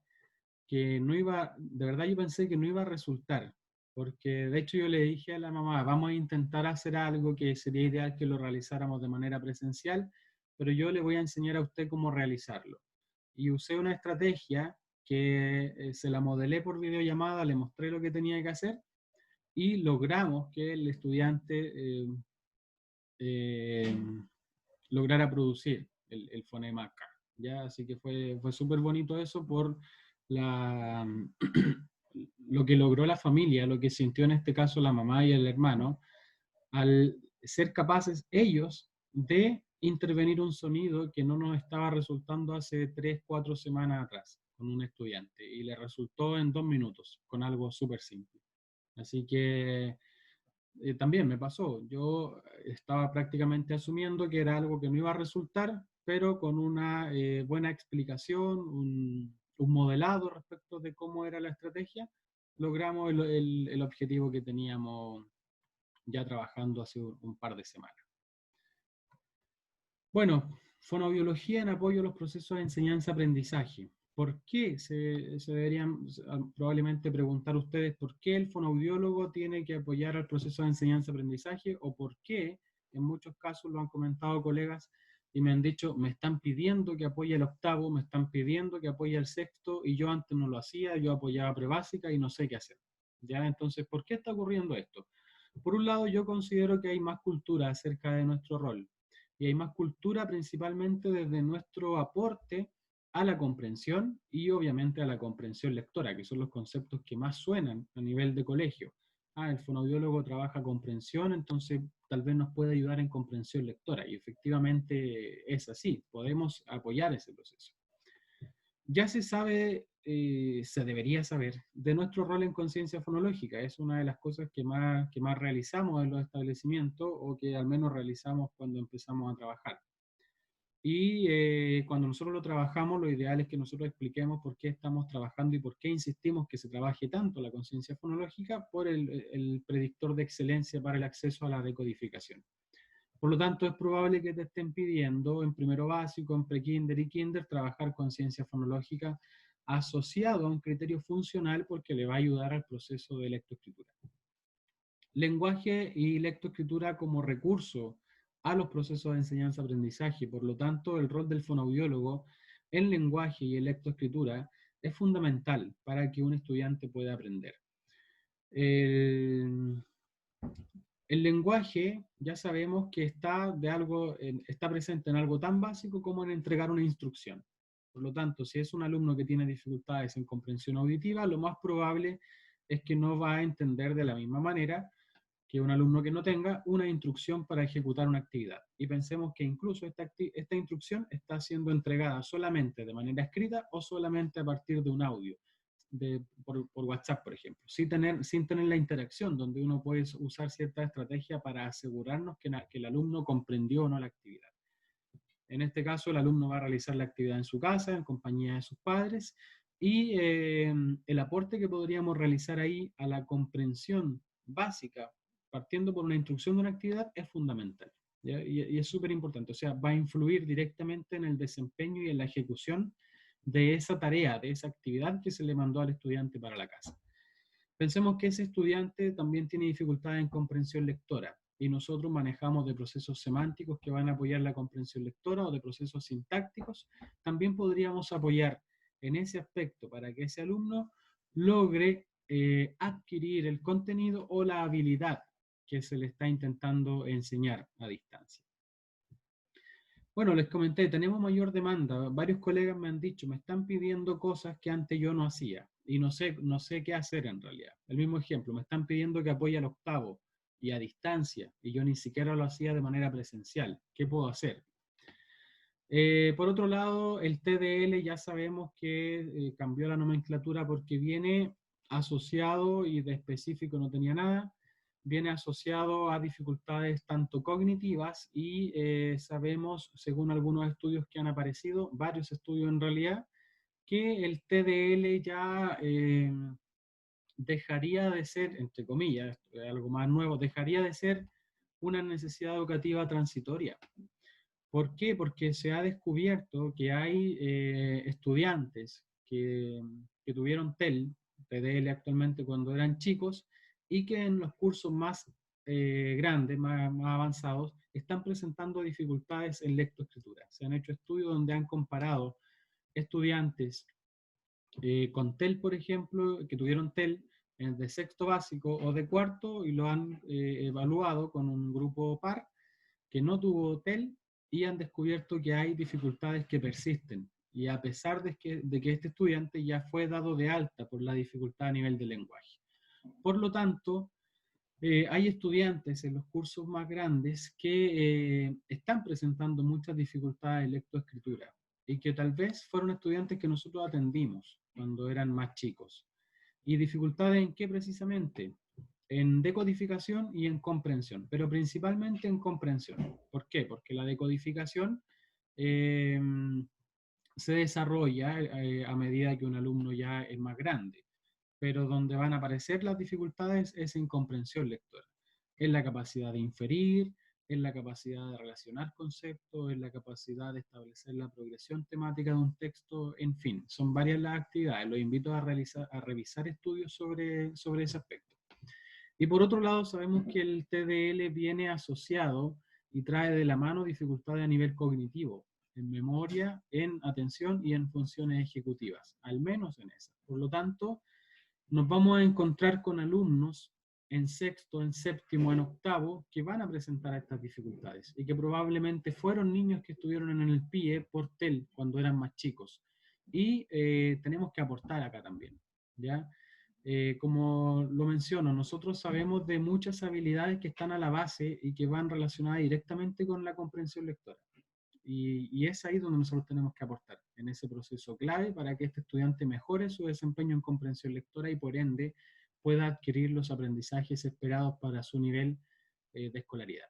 que no iba, de verdad yo pensé que no iba a resultar, porque de hecho yo le dije a la mamá, vamos a intentar hacer algo que sería ideal que lo realizáramos de manera presencial, pero yo le voy a enseñar a usted cómo realizarlo. Y usé una estrategia que se la modelé por videollamada, le mostré lo que tenía que hacer y logramos que el estudiante eh, lograra producir el fonema K. ¿Ya? Así que fue súper bonito eso por la, lo que logró la familia, lo que sintió en este caso la mamá y el hermano, al ser capaces ellos de intervenir un sonido que no nos estaba resultando hace 3, 4 semanas atrás con un estudiante y le resultó en 2 minutos con algo súper simple. Así que también me pasó. Yo estaba prácticamente asumiendo que era algo que no iba a resultar, pero con una buena explicación, un modelado respecto de cómo era la estrategia, logramos el objetivo que teníamos ya trabajando hace un par de semanas. Bueno, fonobiología en apoyo a los procesos de enseñanza-aprendizaje. ¿Por qué? Se deberían probablemente preguntar ustedes por qué el fonoaudiólogo tiene que apoyar al proceso de enseñanza-aprendizaje o por qué, en muchos casos lo han comentado colegas y me han dicho, me están pidiendo que apoye el octavo, me están pidiendo que apoye el sexto y yo antes no lo hacía, yo apoyaba prebásica y no sé qué hacer. ¿Ya? Entonces, ¿por qué está ocurriendo esto? Por un lado, yo considero que hay más cultura acerca de nuestro rol y hay más cultura principalmente desde nuestro aporte a la comprensión y obviamente a la comprensión lectora, que son los conceptos que más suenan a nivel de colegio. El fonoaudiólogo trabaja comprensión, entonces tal vez nos puede ayudar en comprensión lectora, y efectivamente es así, podemos apoyar ese proceso. Ya se sabe, se debería saber, de nuestro rol en conciencia fonológica. Es una de las cosas que más realizamos en los establecimientos o que al menos realizamos cuando empezamos a trabajar. Y cuando nosotros lo trabajamos, lo ideal es que nosotros expliquemos por qué estamos trabajando y por qué insistimos que se trabaje tanto la conciencia fonológica por el predictor de excelencia para el acceso a la decodificación. Por lo tanto, es probable que te estén pidiendo en primero básico, en prekinder y kinder, trabajar conciencia fonológica asociado a un criterio funcional porque le va a ayudar al proceso de lectoescritura. Lenguaje y lectoescritura como recurso a los procesos de enseñanza-aprendizaje. Por lo tanto, el rol del fonoaudiólogo en lenguaje y en lectoescritura es fundamental para que un estudiante pueda aprender. El lenguaje ya sabemos que está presente en algo tan básico como en entregar una instrucción. Por lo tanto, si es un alumno que tiene dificultades en comprensión auditiva, lo más probable es que no va a entender de la misma manera que un alumno que no tenga una instrucción para ejecutar una actividad. Y pensemos que incluso esta instrucción está siendo entregada solamente de manera escrita o solamente a partir de un audio, por WhatsApp, por ejemplo, sin tener la interacción, donde uno puede usar cierta estrategia para asegurarnos que el alumno comprendió o no la actividad. En este caso, el alumno va a realizar la actividad en su casa, en compañía de sus padres, y el aporte que podríamos realizar ahí a la comprensión básica, partiendo por una instrucción de una actividad, es fundamental. Y es súper importante, o sea, va a influir directamente en el desempeño y en la ejecución de esa tarea, de esa actividad que se le mandó al estudiante para la casa. Pensemos que ese estudiante también tiene dificultades en comprensión lectora y nosotros manejamos de procesos semánticos que van a apoyar la comprensión lectora o de procesos sintácticos. También podríamos apoyar en ese aspecto para que ese alumno logre adquirir el contenido o la habilidad que se le está intentando enseñar a distancia. Bueno, les comenté, tenemos mayor demanda. Varios colegas me han dicho, me están pidiendo cosas que antes yo no hacía y no sé qué hacer en realidad. El mismo ejemplo, me están pidiendo que apoye al octavo y a distancia y yo ni siquiera lo hacía de manera presencial. ¿Qué puedo hacer? Por otro lado, el TDL ya sabemos que cambió la nomenclatura porque viene asociado, y de específico no tenía nada, viene asociado a dificultades tanto cognitivas y sabemos, según algunos estudios que han aparecido, varios estudios en realidad, que el TDL ya dejaría de ser, entre comillas, algo más nuevo, dejaría de ser una necesidad educativa transitoria. ¿Por qué? Porque se ha descubierto que hay estudiantes que tuvieron TDL actualmente cuando eran chicos y que en los cursos más grandes, más avanzados, están presentando dificultades en lectoescritura. Se han hecho estudios donde han comparado estudiantes con TEL, por ejemplo, que tuvieron TEL de sexto básico o de cuarto y lo han evaluado con un grupo par que no tuvo TEL y han descubierto que hay dificultades que persisten. Y a pesar de que este estudiante ya fue dado de alta por la dificultad a nivel de lenguaje. Por lo tanto, hay estudiantes en los cursos más grandes que están presentando muchas dificultades en lectoescritura y que tal vez fueron estudiantes que nosotros atendimos cuando eran más chicos. ¿Y dificultades en qué precisamente? En decodificación y en comprensión, pero principalmente en comprensión. ¿Por qué? Porque la decodificación eh, se desarrolla a medida que un alumno ya es más grande, pero donde van a aparecer las dificultades es en comprensión lectora, en la capacidad de inferir, en la capacidad de relacionar conceptos, en la capacidad de establecer la progresión temática de un texto, en fin, son varias las actividades. Los invito a revisar estudios sobre ese aspecto. Y por otro lado, sabemos que el TDL viene asociado y trae de la mano dificultades a nivel cognitivo, en memoria, en atención y en funciones ejecutivas, al menos en esas. Por lo tanto, nos vamos a encontrar con alumnos en sexto, en séptimo, en octavo, que van a presentar estas dificultades y que probablemente fueron niños que estuvieron en el PIE por TEL cuando eran más chicos. Y tenemos que aportar acá también, ¿ya? Como lo menciono, nosotros sabemos de muchas habilidades que están a la base y que van relacionadas directamente con la comprensión lectora. Y es ahí donde nosotros tenemos que aportar, en ese proceso clave para que este estudiante mejore su desempeño en comprensión lectora y por ende pueda adquirir los aprendizajes esperados para su nivel de escolaridad.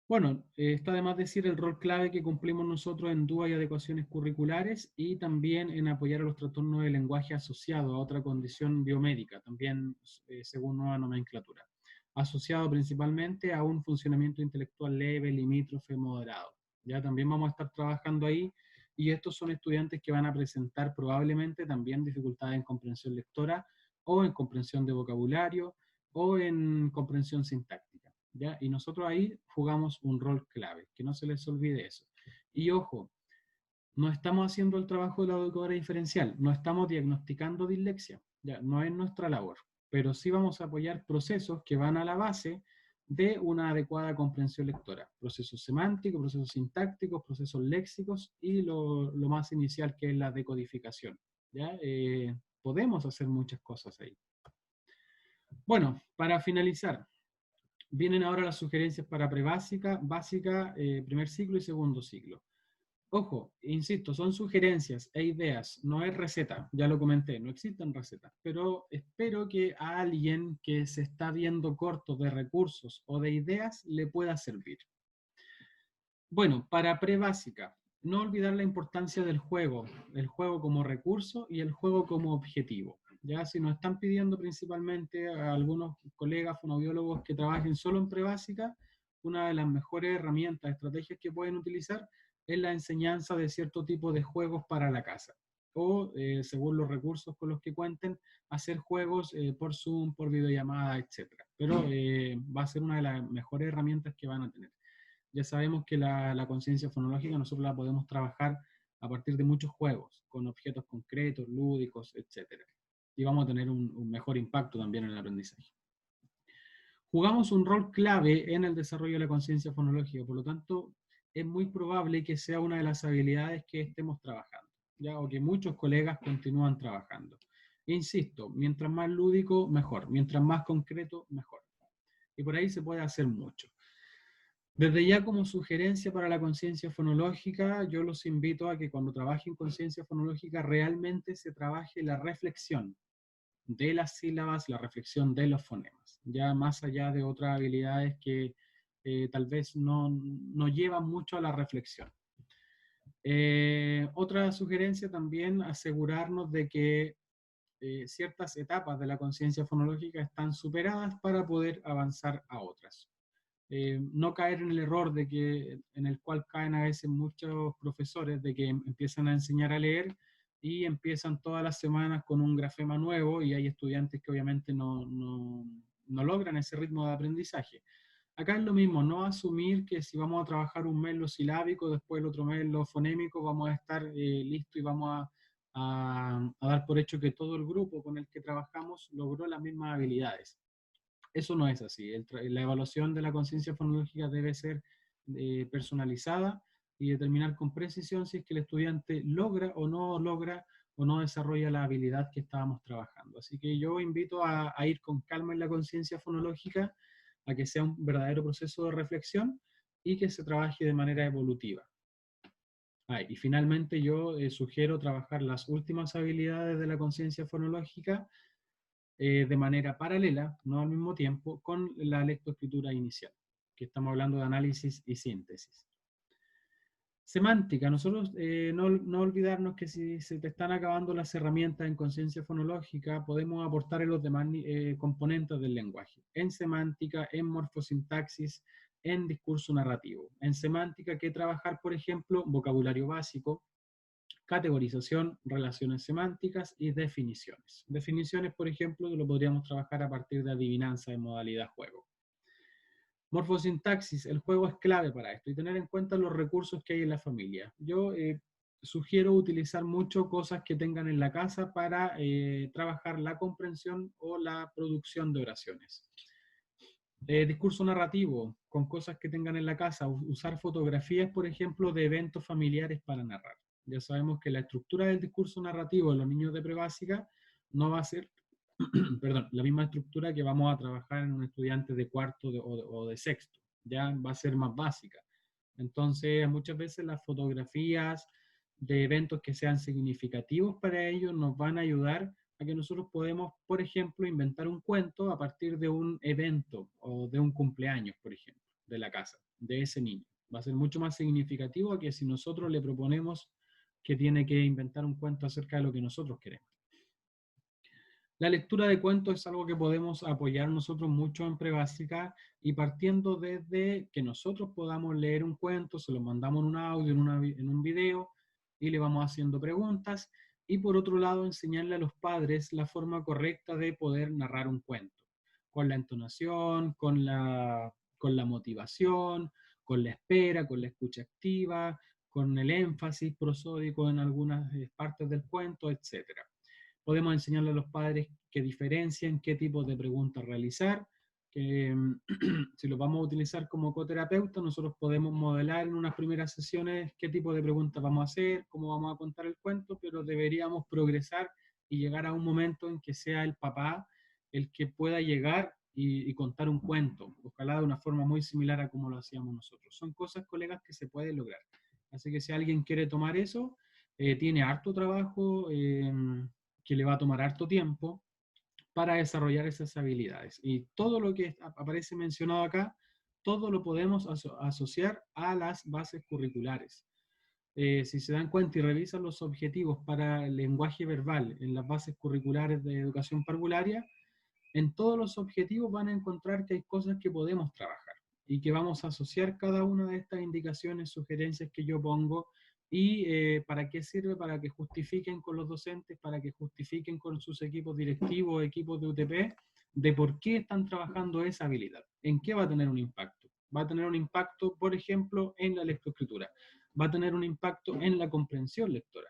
Bueno, está de más decir el rol clave que cumplimos nosotros en DUA y adecuaciones curriculares y también en apoyar a los trastornos de lenguaje asociados a otra condición biomédica, también según nueva nomenclatura, asociado principalmente a un funcionamiento intelectual leve, limítrofe, moderado. Ya también vamos a estar trabajando ahí y estos son estudiantes que van a presentar probablemente también dificultades en comprensión lectora o en comprensión de vocabulario o en comprensión sintáctica. ¿Ya? Y nosotros ahí jugamos un rol clave, que no se les olvide eso. Y ojo, no estamos haciendo el trabajo de la educadora diferencial, no estamos diagnosticando dislexia, ¿ya? No es nuestra labor, pero sí vamos a apoyar procesos que van a la base de una adecuada comprensión lectora. Procesos semánticos, procesos sintácticos, procesos léxicos y lo más inicial que es la decodificación. ¿Ya? Podemos hacer muchas cosas ahí. Bueno, para finalizar, vienen ahora las sugerencias para prebásica, básica, primer ciclo y segundo ciclo. Ojo, insisto, son sugerencias e ideas, no es receta, ya lo comenté, no existen recetas, pero espero que a alguien que se está viendo corto de recursos o de ideas le pueda servir. Bueno, para prebásica, no olvidar la importancia del juego, el juego como recurso y el juego como objetivo. Ya si nos están pidiendo principalmente a algunos colegas fonoaudiólogos que trabajen solo en prebásica, una de las mejores herramientas, estrategias que pueden utilizar es la enseñanza de cierto tipo de juegos para la casa. O, según los recursos con los que cuenten, hacer juegos por Zoom, por videollamada, etc. Pero va a ser una de las mejores herramientas que van a tener. Ya sabemos que la conciencia fonológica nosotros la podemos trabajar a partir de muchos juegos, con objetos concretos, lúdicos, etc. Y vamos a tener un mejor impacto también en el aprendizaje. Jugamos un rol clave en el desarrollo de la conciencia fonológica, por lo tanto, es muy probable que sea una de las habilidades que estemos trabajando, ¿ya? O que muchos colegas continúan trabajando. E insisto, mientras más lúdico, mejor. Mientras más concreto, mejor. Y por ahí se puede hacer mucho. Desde ya como sugerencia para la conciencia fonológica, yo los invito a que cuando trabajen conciencia fonológica realmente se trabaje la reflexión de las sílabas, la reflexión de los fonemas, ya más allá de otras habilidades que tal vez no llevan mucho a la reflexión. Otra sugerencia también, asegurarnos de que ciertas etapas de la conciencia fonológica están superadas para poder avanzar a otras. No caer en el error en el cual caen a veces muchos profesores de que empiezan a enseñar a leer y empiezan todas las semanas con un grafema nuevo y hay estudiantes que obviamente no logran ese ritmo de aprendizaje. Acá es lo mismo, no asumir que si vamos a trabajar un mes lo silábico, después el otro mes lo fonémico, vamos a estar listos y vamos a dar por hecho que todo el grupo con el que trabajamos logró las mismas habilidades. Eso no es así. La evaluación de la conciencia fonológica debe ser personalizada y determinar con precisión si es que el estudiante logra o no desarrolla la habilidad que estábamos trabajando. Así que yo invito a ir con calma en la conciencia fonológica, a que sea un verdadero proceso de reflexión y que se trabaje de manera evolutiva. Y finalmente yo sugiero trabajar las últimas habilidades de la conciencia fonológica de manera paralela, no al mismo tiempo, con la lectoescritura inicial, que estamos hablando de análisis y síntesis. Semántica, nosotros no olvidarnos que si se te están acabando las herramientas en conciencia fonológica, podemos aportar en los demás componentes del lenguaje. En semántica, en morfosintaxis, en discurso narrativo. En semántica, que trabajar, por ejemplo, vocabulario básico, categorización, relaciones semánticas y definiciones. Definiciones, por ejemplo, lo podríamos trabajar a partir de adivinanza en modalidad juego. Morfosintaxis, el juego es clave para esto y tener en cuenta los recursos que hay en la familia. Yo sugiero utilizar mucho cosas que tengan en la casa para trabajar la comprensión o la producción de oraciones. Discurso narrativo, con cosas que tengan en la casa, usar fotografías, por ejemplo, de eventos familiares para narrar. Ya sabemos que la estructura del discurso narrativo en los niños de prebásica no va a ser perdón, la misma estructura que vamos a trabajar en un estudiante de cuarto o de sexto. Ya va a ser más básica. Entonces, muchas veces las fotografías de eventos que sean significativos para ellos nos van a ayudar a que nosotros podemos, por ejemplo, inventar un cuento a partir de un evento o de un cumpleaños, por ejemplo, de la casa, de ese niño. Va a ser mucho más significativo que si nosotros le proponemos que tiene que inventar un cuento acerca de lo que nosotros queremos. La lectura de cuentos es algo que podemos apoyar nosotros mucho en prebásica y partiendo desde que nosotros podamos leer un cuento, se lo mandamos en un audio, en un video y le vamos haciendo preguntas y por otro lado enseñarle a los padres la forma correcta de poder narrar un cuento, con la entonación, con la motivación, con la espera, con la escucha activa, con el énfasis prosódico en algunas partes del cuento, etcétera. Podemos enseñarle a los padres que diferencien qué tipo de preguntas realizar, que si los vamos a utilizar como coterapeuta, nosotros podemos modelar en unas primeras sesiones qué tipo de preguntas vamos a hacer, cómo vamos a contar el cuento, pero deberíamos progresar y llegar a un momento en que sea el papá el que pueda llegar y contar un cuento, ojalá de una forma muy similar a como lo hacíamos nosotros. Son cosas, colegas, que se pueden lograr. Así que si alguien quiere tomar eso, tiene harto trabajo, que le va a tomar harto tiempo para desarrollar esas habilidades. Y todo lo que aparece mencionado acá, todo lo podemos asociar a las bases curriculares. Si se dan cuenta y revisan los objetivos para el lenguaje verbal en las bases curriculares de educación parvularia, en todos los objetivos van a encontrar que hay cosas que podemos trabajar y que vamos a asociar cada una de estas indicaciones, sugerencias que yo pongo. ¿Y para qué sirve? Para que justifiquen con los docentes, para que justifiquen con sus equipos directivos, equipos de UTP, de por qué están trabajando esa habilidad. ¿En qué va a tener un impacto? Va a tener un impacto, por ejemplo, en la lectoescritura. Va a tener un impacto en la comprensión lectora.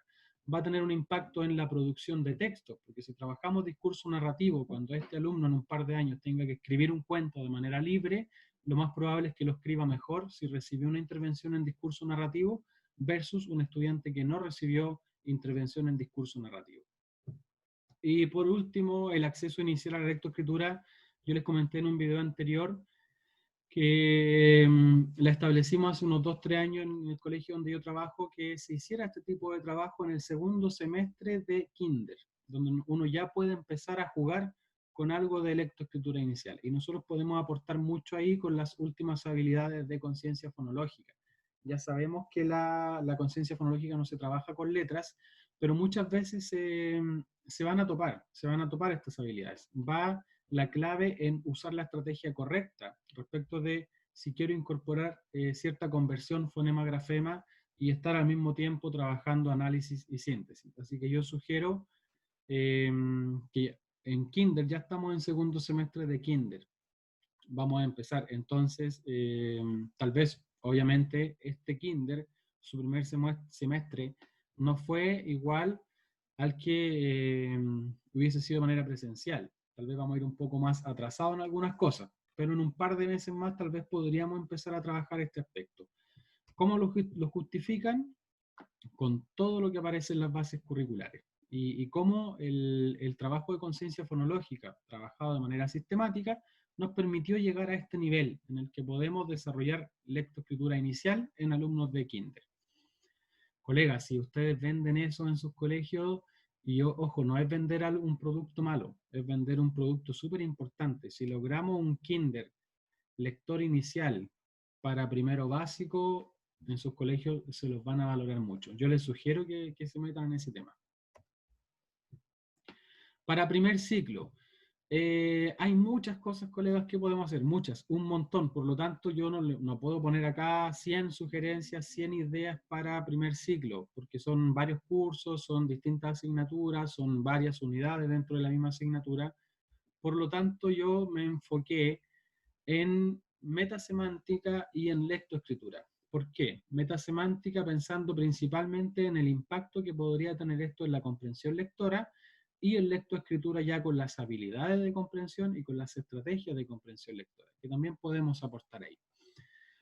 Va a tener un impacto en la producción de textos, porque si trabajamos discurso narrativo, cuando este alumno en un par de años tenga que escribir un cuento de manera libre, lo más probable es que lo escriba mejor si recibió una intervención en discurso narrativo versus un estudiante que no recibió intervención en discurso narrativo. Y por último, el acceso inicial a la lectoescritura. Yo les comenté en un video anterior que la establecimos hace unos 2-3 años en el colegio donde yo trabajo, que se hiciera este tipo de trabajo en el segundo semestre de kinder, donde uno ya puede empezar a jugar con algo de lectoescritura inicial. Y nosotros podemos aportar mucho ahí con las últimas habilidades de conciencia fonológica. Ya sabemos que la conciencia fonológica no se trabaja con letras, pero muchas veces se van a topar estas habilidades. Va la clave en usar la estrategia correcta respecto de si quiero incorporar cierta conversión fonema-grafema y estar al mismo tiempo trabajando análisis y síntesis. Así que yo sugiero que en kinder, ya estamos en segundo semestre de kinder, vamos a empezar entonces, tal vez, obviamente, este kinder, su primer semestre, no fue igual al que hubiese sido de manera presencial. Tal vez vamos a ir un poco más atrasados en algunas cosas, pero en un par de meses más tal vez podríamos empezar a trabajar este aspecto. ¿Cómo lo justifican? Con todo lo que aparece en las bases curriculares. Y cómo el trabajo de conciencia fonológica, trabajado de manera sistemática, nos permitió llegar a este nivel en el que podemos desarrollar lectoescritura inicial en alumnos de kinder. Colegas, si ustedes venden eso en sus colegios, y ojo, no es vender un producto malo, es vender un producto súper importante. Si logramos un kinder lector inicial para primero básico, en sus colegios se los van a valorar mucho. Yo les sugiero que se metan en ese tema. Para primer ciclo, hay muchas cosas, colegas, que podemos hacer, muchas, un montón. Por lo tanto, yo no puedo poner acá 100 sugerencias, 100 ideas para primer ciclo, porque son varios cursos, son distintas asignaturas, son varias unidades dentro de la misma asignatura. Por lo tanto, yo me enfoqué en metasemántica y en lectoescritura. ¿Por qué? Metasemántica pensando principalmente en el impacto que podría tener esto en la comprensión lectora, y en lectoescritura ya con las habilidades de comprensión y con las estrategias de comprensión lectora, que también podemos aportar ahí.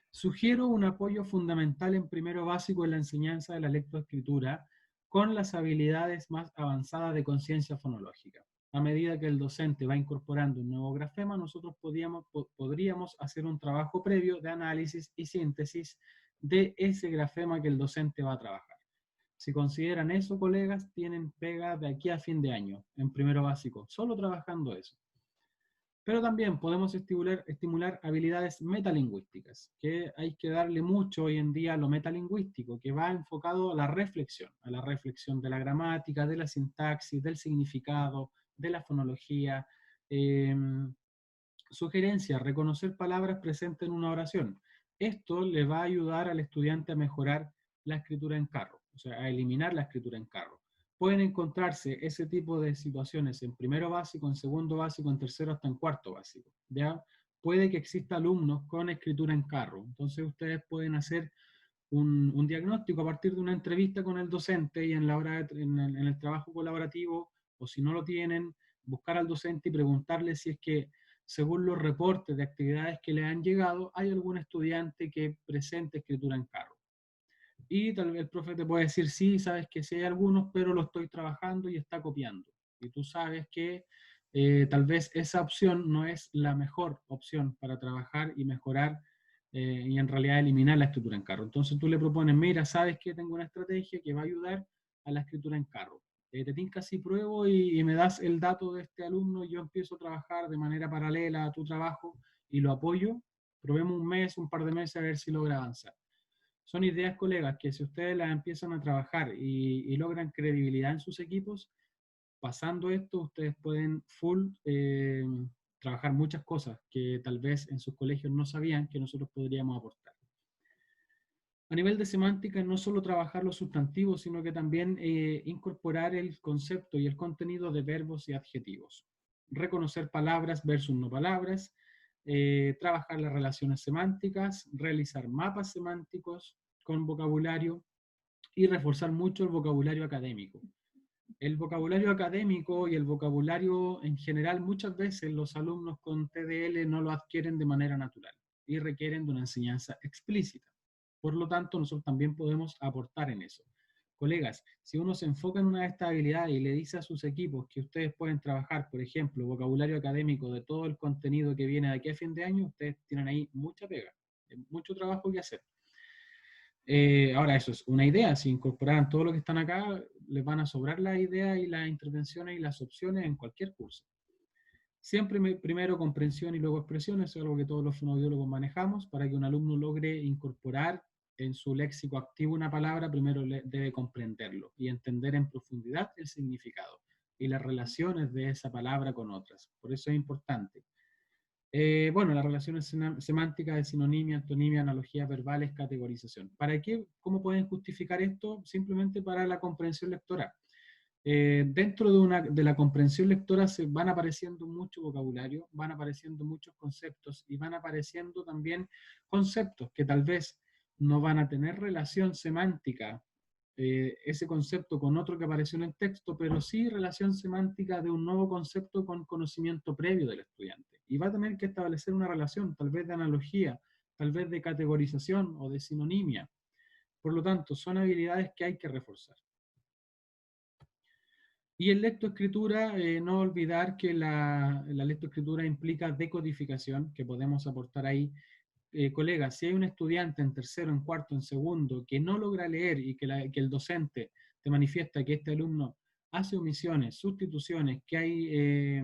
Sugiero un apoyo fundamental en primero básico en la enseñanza de la lectoescritura con las habilidades más avanzadas de conciencia fonológica. A medida que el docente va incorporando un nuevo grafema, nosotros podríamos hacer un trabajo previo de análisis y síntesis de ese grafema que el docente va a trabajar. Si consideran eso, colegas, tienen pega de aquí a fin de año, en primero básico, solo trabajando eso. Pero también podemos estimular habilidades metalingüísticas, que hay que darle mucho hoy en día a lo metalingüístico, que va enfocado a la reflexión de la gramática, de la sintaxis, del significado, de la fonología. Sugerencia, reconocer palabras presentes en una oración. Esto le va a ayudar al estudiante a mejorar la escritura en carro, o sea, a eliminar la escritura en carro. Pueden encontrarse ese tipo de situaciones en primero básico, en segundo básico, en tercero hasta en cuarto básico. ¿Ya? Puede que exista alumnos con escritura en carro. Entonces ustedes pueden hacer un diagnóstico a partir de una entrevista con el docente y en el trabajo colaborativo, o si no lo tienen, buscar al docente y preguntarle si es que según los reportes de actividades que le han llegado, hay algún estudiante que presente escritura en carro. Y tal vez el profe te puede decir, sí, sabes que sí hay algunos, pero lo estoy trabajando y está copiando. Y tú sabes que tal vez esa opción no es la mejor opción para trabajar y mejorar y en realidad eliminar la escritura en carro. Entonces tú le propones, mira, sabes que tengo una estrategia que va a ayudar a la escritura en carro. Te tinca si pruebo y me das el dato de este alumno y yo empiezo a trabajar de manera paralela a tu trabajo y lo apoyo. Probemos un mes, un par de meses a ver si logra avanzar. Son ideas, colegas, que si ustedes las empiezan a trabajar y logran credibilidad en sus equipos, pasando esto, ustedes pueden trabajar muchas cosas que tal vez en sus colegios no sabían que nosotros podríamos aportar. A nivel de semántica, no solo trabajar los sustantivos, sino que también incorporar el concepto y el contenido de verbos y adjetivos. Reconocer palabras versus no palabras, trabajar las relaciones semánticas, realizar mapas semánticos con vocabulario y reforzar mucho el vocabulario académico. El vocabulario académico y el vocabulario en general, muchas veces los alumnos con TDL no lo adquieren de manera natural y requieren de una enseñanza explícita. Por lo tanto, nosotros también podemos aportar en eso. Colegas, si uno se enfoca en una de estas habilidades y le dice a sus equipos que ustedes pueden trabajar, por ejemplo, vocabulario académico de todo el contenido que viene de aquí a fin de año, ustedes tienen ahí mucha pega, mucho trabajo que hacer. Ahora, eso es una idea. Si incorporaran todo lo que están acá, les van a sobrar las ideas y las intervenciones y las opciones en cualquier curso. Siempre primero comprensión y luego expresión, eso es algo que todos los fonoaudiólogos manejamos. Para que un alumno logre incorporar en su léxico activo una palabra, primero debe comprenderlo y entender en profundidad el significado y las relaciones de esa palabra con otras. Por eso es importante. Bueno, las relaciones semánticas de sinonimia, antonimia, analogías verbales, categorización. ¿Para qué? ¿Cómo pueden justificar esto? Simplemente para la comprensión lectora. Dentro de la comprensión lectora se van apareciendo mucho vocabulario, van apareciendo muchos conceptos y van apareciendo también conceptos que tal vez no van a tener relación semántica ese concepto con otro que apareció en el texto, pero sí relación semántica de un nuevo concepto con conocimiento previo del estudiante. Y va a tener que establecer una relación, tal vez de analogía, tal vez de categorización o de sinonimia. Por lo tanto, son habilidades que hay que reforzar. Y en lectoescritura, no olvidar que la lectoescritura implica decodificación, que podemos aportar ahí. Colegas, si hay un estudiante en tercero, en cuarto, en segundo, que no logra leer y que el docente te manifiesta que este alumno hace omisiones, sustituciones, que hay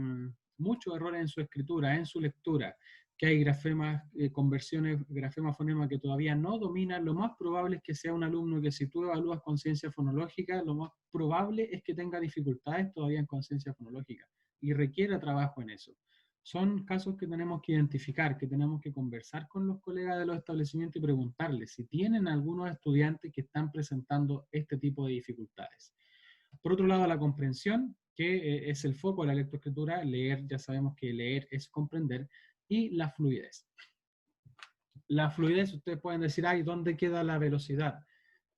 muchos errores en su escritura, en su lectura, que hay grafemas, conversiones, grafema-fonema que todavía no domina, lo más probable es que sea un alumno que si tú evalúas conciencia fonológica, lo más probable es que tenga dificultades todavía en conciencia fonológica y requiera trabajo en eso. Son casos que tenemos que identificar, que tenemos que conversar con los colegas de los establecimientos y preguntarles si tienen algunos estudiantes que están presentando este tipo de dificultades. Por otro lado, la comprensión, que es el foco de la lectoescritura. Leer, ya sabemos que leer es comprender, y la fluidez. La fluidez, ustedes pueden decir, ay, ¿dónde queda la velocidad?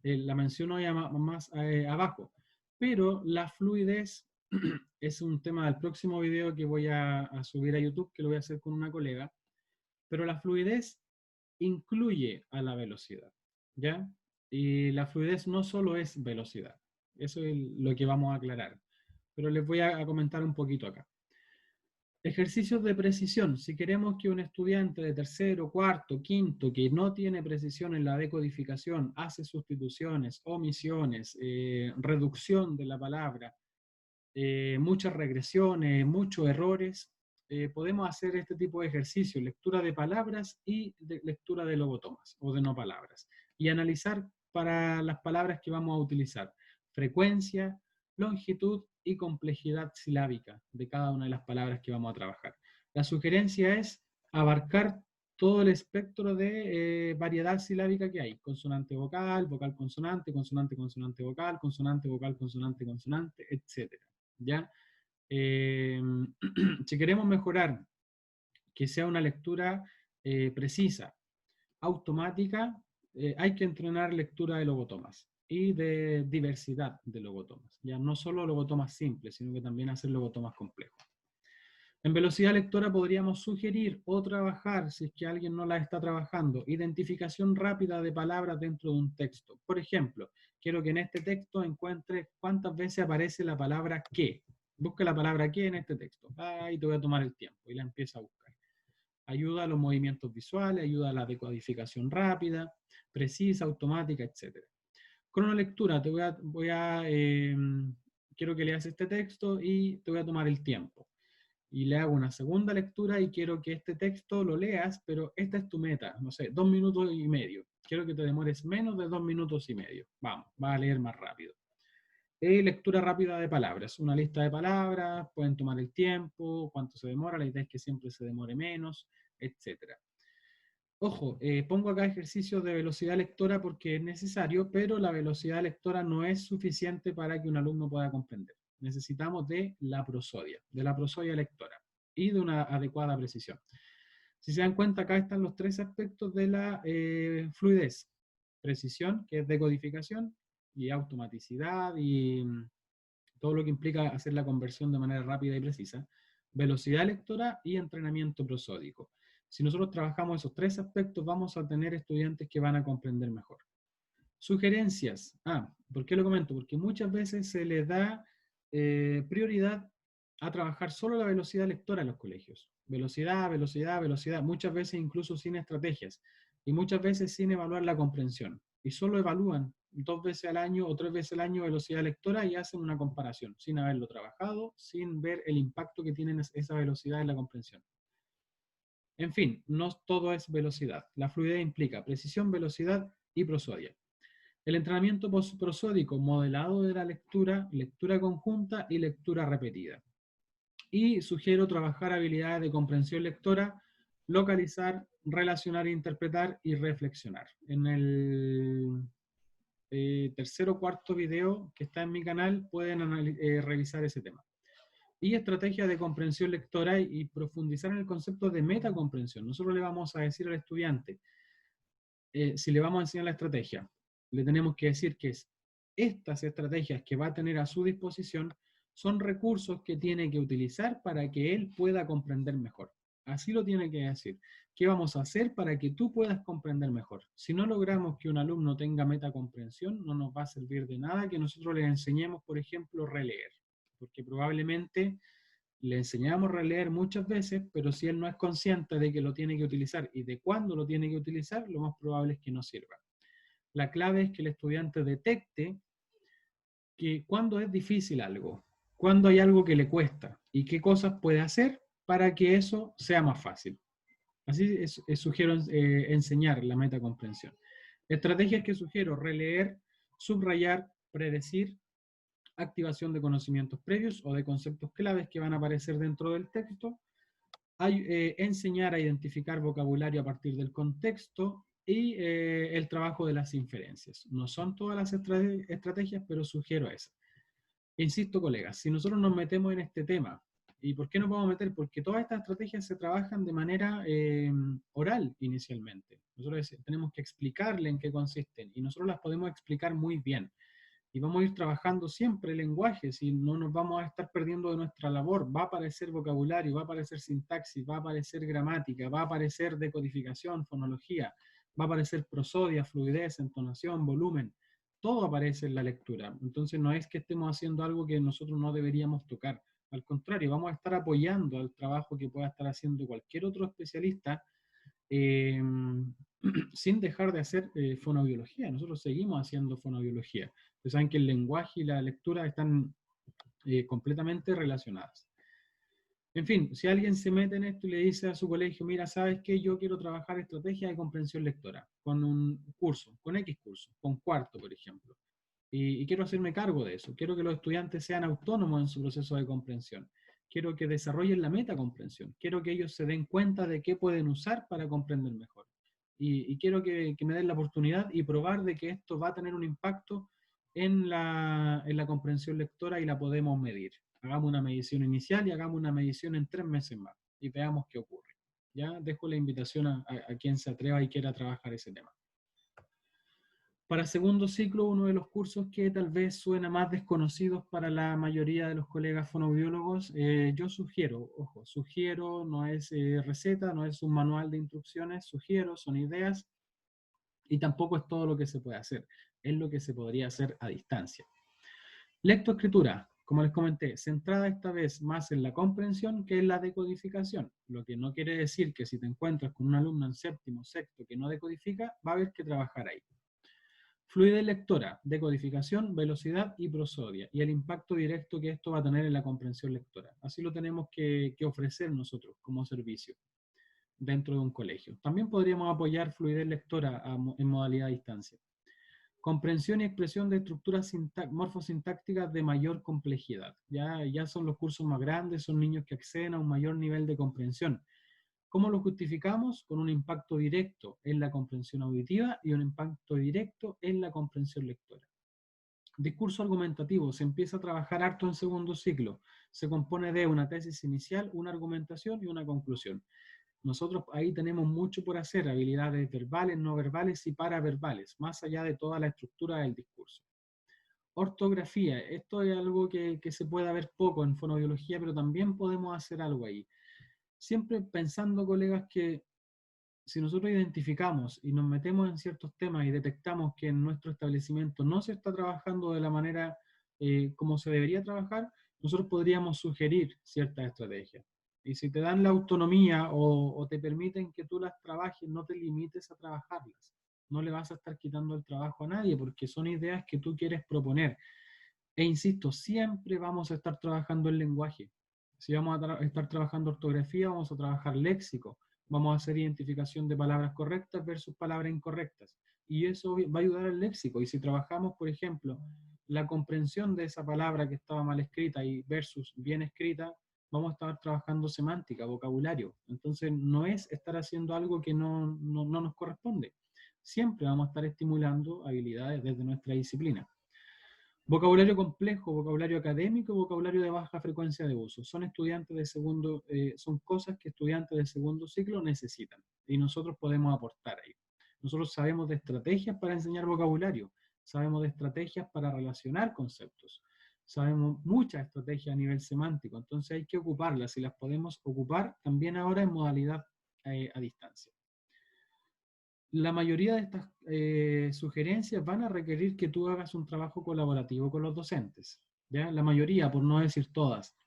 La menciono ya más abajo, pero la fluidez es un tema del próximo video que voy a subir a YouTube, que lo voy a hacer con una colega, pero la fluidez incluye a la velocidad, ¿ya? Y la fluidez no solo es velocidad, eso es lo que vamos a aclarar, pero les voy a comentar un poquito acá. Ejercicios de precisión. Si queremos que un estudiante de tercero, cuarto, quinto, que no tiene precisión en la decodificación, hace sustituciones, omisiones, reducción de la palabra, muchas regresiones, muchos errores, podemos hacer este tipo de ejercicios, lectura de palabras y lectura de logotomas o de no palabras, y analizar para las palabras que vamos a utilizar, frecuencia, longitud y complejidad silábica de cada una de las palabras que vamos a trabajar. La sugerencia es abarcar todo el espectro de variedad silábica que hay, consonante vocal, vocal consonante, consonante consonante vocal, consonante vocal consonante consonante, etc. ¿Ya? Si queremos mejorar que sea una lectura precisa, automática, hay que entrenar lectura de logotomas y de diversidad de logotomas. Ya no solo logotomas simples, sino que también hacer logotomas complejos. En velocidad lectora podríamos sugerir o trabajar, si es que alguien no la está trabajando, identificación rápida de palabras dentro de un texto. Por ejemplo, quiero que en este texto encuentres cuántas veces aparece la palabra que. Busca la palabra que en este texto. Y te voy a tomar el tiempo y la empieza a buscar. Ayuda a los movimientos visuales, ayuda a la decodificación rápida, precisa, automática, etc. Cronolectura, quiero que leas este texto y te voy a tomar el tiempo. Y le hago una segunda lectura y quiero que este texto lo leas, pero esta es tu meta, no sé, 2 minutos y medio. Quiero que te demores menos de 2 minutos y medio. Vamos, vas a leer más rápido. Lectura rápida de palabras, una lista de palabras, pueden tomar el tiempo, cuánto se demora, la idea es que siempre se demore menos, etc. Ojo, pongo acá ejercicios de velocidad lectora porque es necesario, pero la velocidad lectora no es suficiente para que un alumno pueda comprender. Necesitamos de la prosodia lectora y de una adecuada precisión. Si se dan cuenta, acá están los tres aspectos de la fluidez. Precisión, que es decodificación, y automaticidad, y todo lo que implica hacer la conversión de manera rápida y precisa. Velocidad lectora y entrenamiento prosódico. Si nosotros trabajamos esos tres aspectos, vamos a tener estudiantes que van a comprender mejor. Sugerencias. ¿Por qué lo comento? Porque muchas veces se les da prioridad a trabajar solo la velocidad lectora en los colegios. Velocidad, velocidad, velocidad. Muchas veces incluso sin estrategias. Y muchas veces sin evaluar la comprensión. Y solo evalúan 2 veces al año o 3 veces al año velocidad lectora y hacen una comparación, sin haberlo trabajado, sin ver el impacto que tiene esa velocidad en la comprensión. En fin, no todo es velocidad. La fluidez implica precisión, velocidad y prosodia. El entrenamiento prosódico, modelado de la lectura, lectura conjunta y lectura repetida. Y sugiero trabajar habilidades de comprensión lectora, localizar, relacionar, interpretar y reflexionar. En el tercer o cuarto video que está en mi canal pueden revisar ese tema. Y estrategia de comprensión lectora y profundizar en el concepto de metacomprensión. Nosotros le vamos a decir al estudiante, si le vamos a enseñar la estrategia, le tenemos que decir que estas estrategias que va a tener a su disposición son recursos que tiene que utilizar para que él pueda comprender mejor. Así lo tiene que decir. ¿Qué vamos a hacer para que tú puedas comprender mejor? Si no logramos que un alumno tenga metacomprensión, no nos va a servir de nada que nosotros le enseñemos, por ejemplo, releer. Porque probablemente le enseñamos a releer muchas veces, pero si él no es consciente de que lo tiene que utilizar y de cuándo lo tiene que utilizar, lo más probable es que no sirva. La clave es que el estudiante detecte que cuando es difícil algo, cuando hay algo que le cuesta y qué cosas puede hacer para que eso sea más fácil. Así sugiero enseñar la metacomprensión. Estrategias que sugiero: releer, subrayar, predecir, activación de conocimientos previos o de conceptos claves que van a aparecer dentro del texto, enseñar a identificar vocabulario a partir del contexto y el trabajo de las inferencias. No son todas las estrategias, pero sugiero esas. Insisto, colegas, si nosotros nos metemos en este tema, ¿y por qué nos vamos a meter? Porque todas estas estrategias se trabajan de manera oral inicialmente. Nosotros tenemos que explicarle en qué consisten y nosotros las podemos explicar muy bien. Y vamos a ir trabajando siempre el lenguaje, si no nos vamos a estar perdiendo de nuestra labor. Va a aparecer vocabulario, va a aparecer sintaxis, va a aparecer gramática, va a aparecer decodificación, fonología, va a aparecer prosodia, fluidez, entonación, volumen. Todo aparece en la lectura. Entonces no es que estemos haciendo algo que nosotros no deberíamos tocar. Al contrario, vamos a estar apoyando al trabajo que pueda estar haciendo cualquier otro especialista, sin dejar de hacer fonoaudiología. Nosotros seguimos haciendo fonoaudiología. Ustedes saben que el lenguaje y la lectura están completamente relacionadas. En fin, si alguien se mete en esto y le dice a su colegio, mira, ¿sabes qué? Yo quiero trabajar estrategia de comprensión lectora con un curso, con X curso, con cuarto, por ejemplo. Y quiero hacerme cargo de eso. Quiero que los estudiantes sean autónomos en su proceso de comprensión. Quiero que desarrollen la metacomprensión. Quiero que ellos se den cuenta de qué pueden usar para comprender mejor. Y quiero que me den la oportunidad y probar de que esto va a tener un impacto en la comprensión lectora y la podemos medir. Hagamos una medición inicial y hagamos una medición en 3 meses más y veamos qué ocurre. Ya dejo la invitación a quien se atreva y quiera trabajar ese tema. Para segundo ciclo, uno de los cursos que tal vez suena más desconocidos para la mayoría de los colegas fonoaudiólogos, yo sugiero, ojo, sugiero, no es receta, no es un manual de instrucciones, sugiero, son ideas, y tampoco es todo lo que se puede hacer, es lo que se podría hacer a distancia. Lectoescritura, como les comenté, centrada esta vez más en la comprensión que en la decodificación, lo que no quiere decir que si te encuentras con un alumno en séptimo, sexto que no decodifica, va a haber que trabajar ahí. Fluidez lectora, decodificación, velocidad y prosodia, y el impacto directo que esto va a tener en la comprensión lectora. Así lo tenemos que ofrecer nosotros como servicio dentro de un colegio. También podríamos apoyar fluidez lectora en modalidad a distancia. Comprensión y expresión de estructuras morfosintácticas de mayor complejidad. Ya son los cursos más grandes, son niños que acceden a un mayor nivel de comprensión. ¿Cómo lo justificamos? Con un impacto directo en la comprensión auditiva y un impacto directo en la comprensión lectora. Discurso argumentativo, se empieza a trabajar harto en segundo ciclo. Se compone de una tesis inicial, una argumentación y una conclusión. Nosotros ahí tenemos mucho por hacer, habilidades verbales, no verbales y paraverbales, más allá de toda la estructura del discurso. Ortografía, esto es algo que se puede ver poco en fonoaudiología, pero también podemos hacer algo ahí. Siempre pensando, colegas, que si nosotros identificamos y nos metemos en ciertos temas y detectamos que en nuestro establecimiento no se está trabajando de la manera como se debería trabajar, nosotros podríamos sugerir ciertas estrategias. Y si te dan la autonomía o te permiten que tú las trabajes, no te limites a trabajarlas. No le vas a estar quitando el trabajo a nadie porque son ideas que tú quieres proponer. E insisto, siempre vamos a estar trabajando el lenguaje. Si vamos a estar trabajando ortografía, vamos a trabajar léxico. Vamos a hacer identificación de palabras correctas versus palabras incorrectas. Y eso va a ayudar al léxico. Y si trabajamos, por ejemplo, la comprensión de esa palabra que estaba mal escrita y versus bien escrita, vamos a estar trabajando semántica, vocabulario. Entonces, no es estar haciendo algo que no nos corresponde. Siempre vamos a estar estimulando habilidades desde nuestra disciplina. Vocabulario complejo, vocabulario académico, vocabulario de baja frecuencia de uso. Son estudiantes de segundo, son cosas que estudiantes de segundo ciclo necesitan y nosotros podemos aportar ahí. Nosotros sabemos de estrategias para enseñar vocabulario, sabemos de estrategias para relacionar conceptos, sabemos muchas estrategias a nivel semántico, entonces hay que ocuparlas y las podemos ocupar también ahora en modalidad a distancia. La mayoría de estas sugerencias van a requerir que tú hagas un trabajo colaborativo con los docentes. ¿Ya? La mayoría, por no decir todas.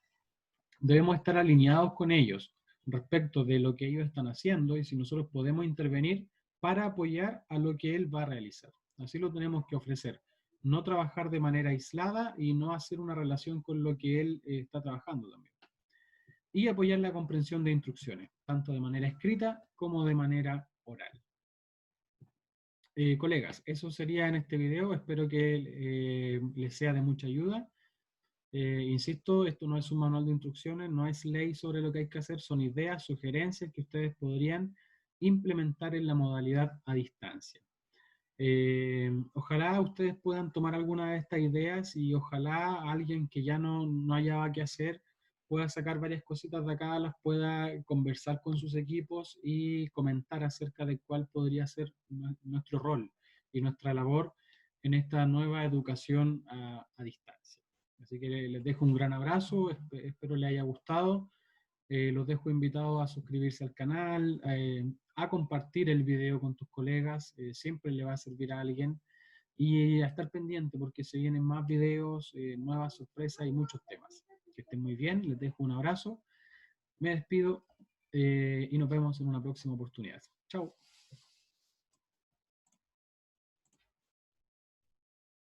Debemos estar alineados con ellos respecto de lo que ellos están haciendo y si nosotros podemos intervenir para apoyar a lo que él va a realizar. Así lo tenemos que ofrecer. No trabajar de manera aislada y no hacer una relación con lo que él está trabajando también. Y apoyar la comprensión de instrucciones, tanto de manera escrita como de manera oral. Colegas, eso sería en este video, espero que les sea de mucha ayuda. Insisto, esto no es un manual de instrucciones, no es ley sobre lo que hay que hacer, son ideas, sugerencias que ustedes podrían implementar en la modalidad a distancia. Ojalá ustedes puedan tomar alguna de estas ideas y ojalá alguien que ya no haya qué hacer pueda sacar varias cositas de acá, las pueda conversar con sus equipos y comentar acerca de cuál podría ser nuestro rol y nuestra labor en esta nueva educación a distancia. Así que les dejo un gran abrazo, espero les haya gustado. Los dejo invitados a suscribirse al canal, a compartir el video con tus colegas, siempre le va a servir a alguien, y a estar pendiente porque se vienen más videos, nuevas sorpresas y muchos temas. Que estén muy bien, les dejo un abrazo, me despido y nos vemos en una próxima oportunidad. Chao.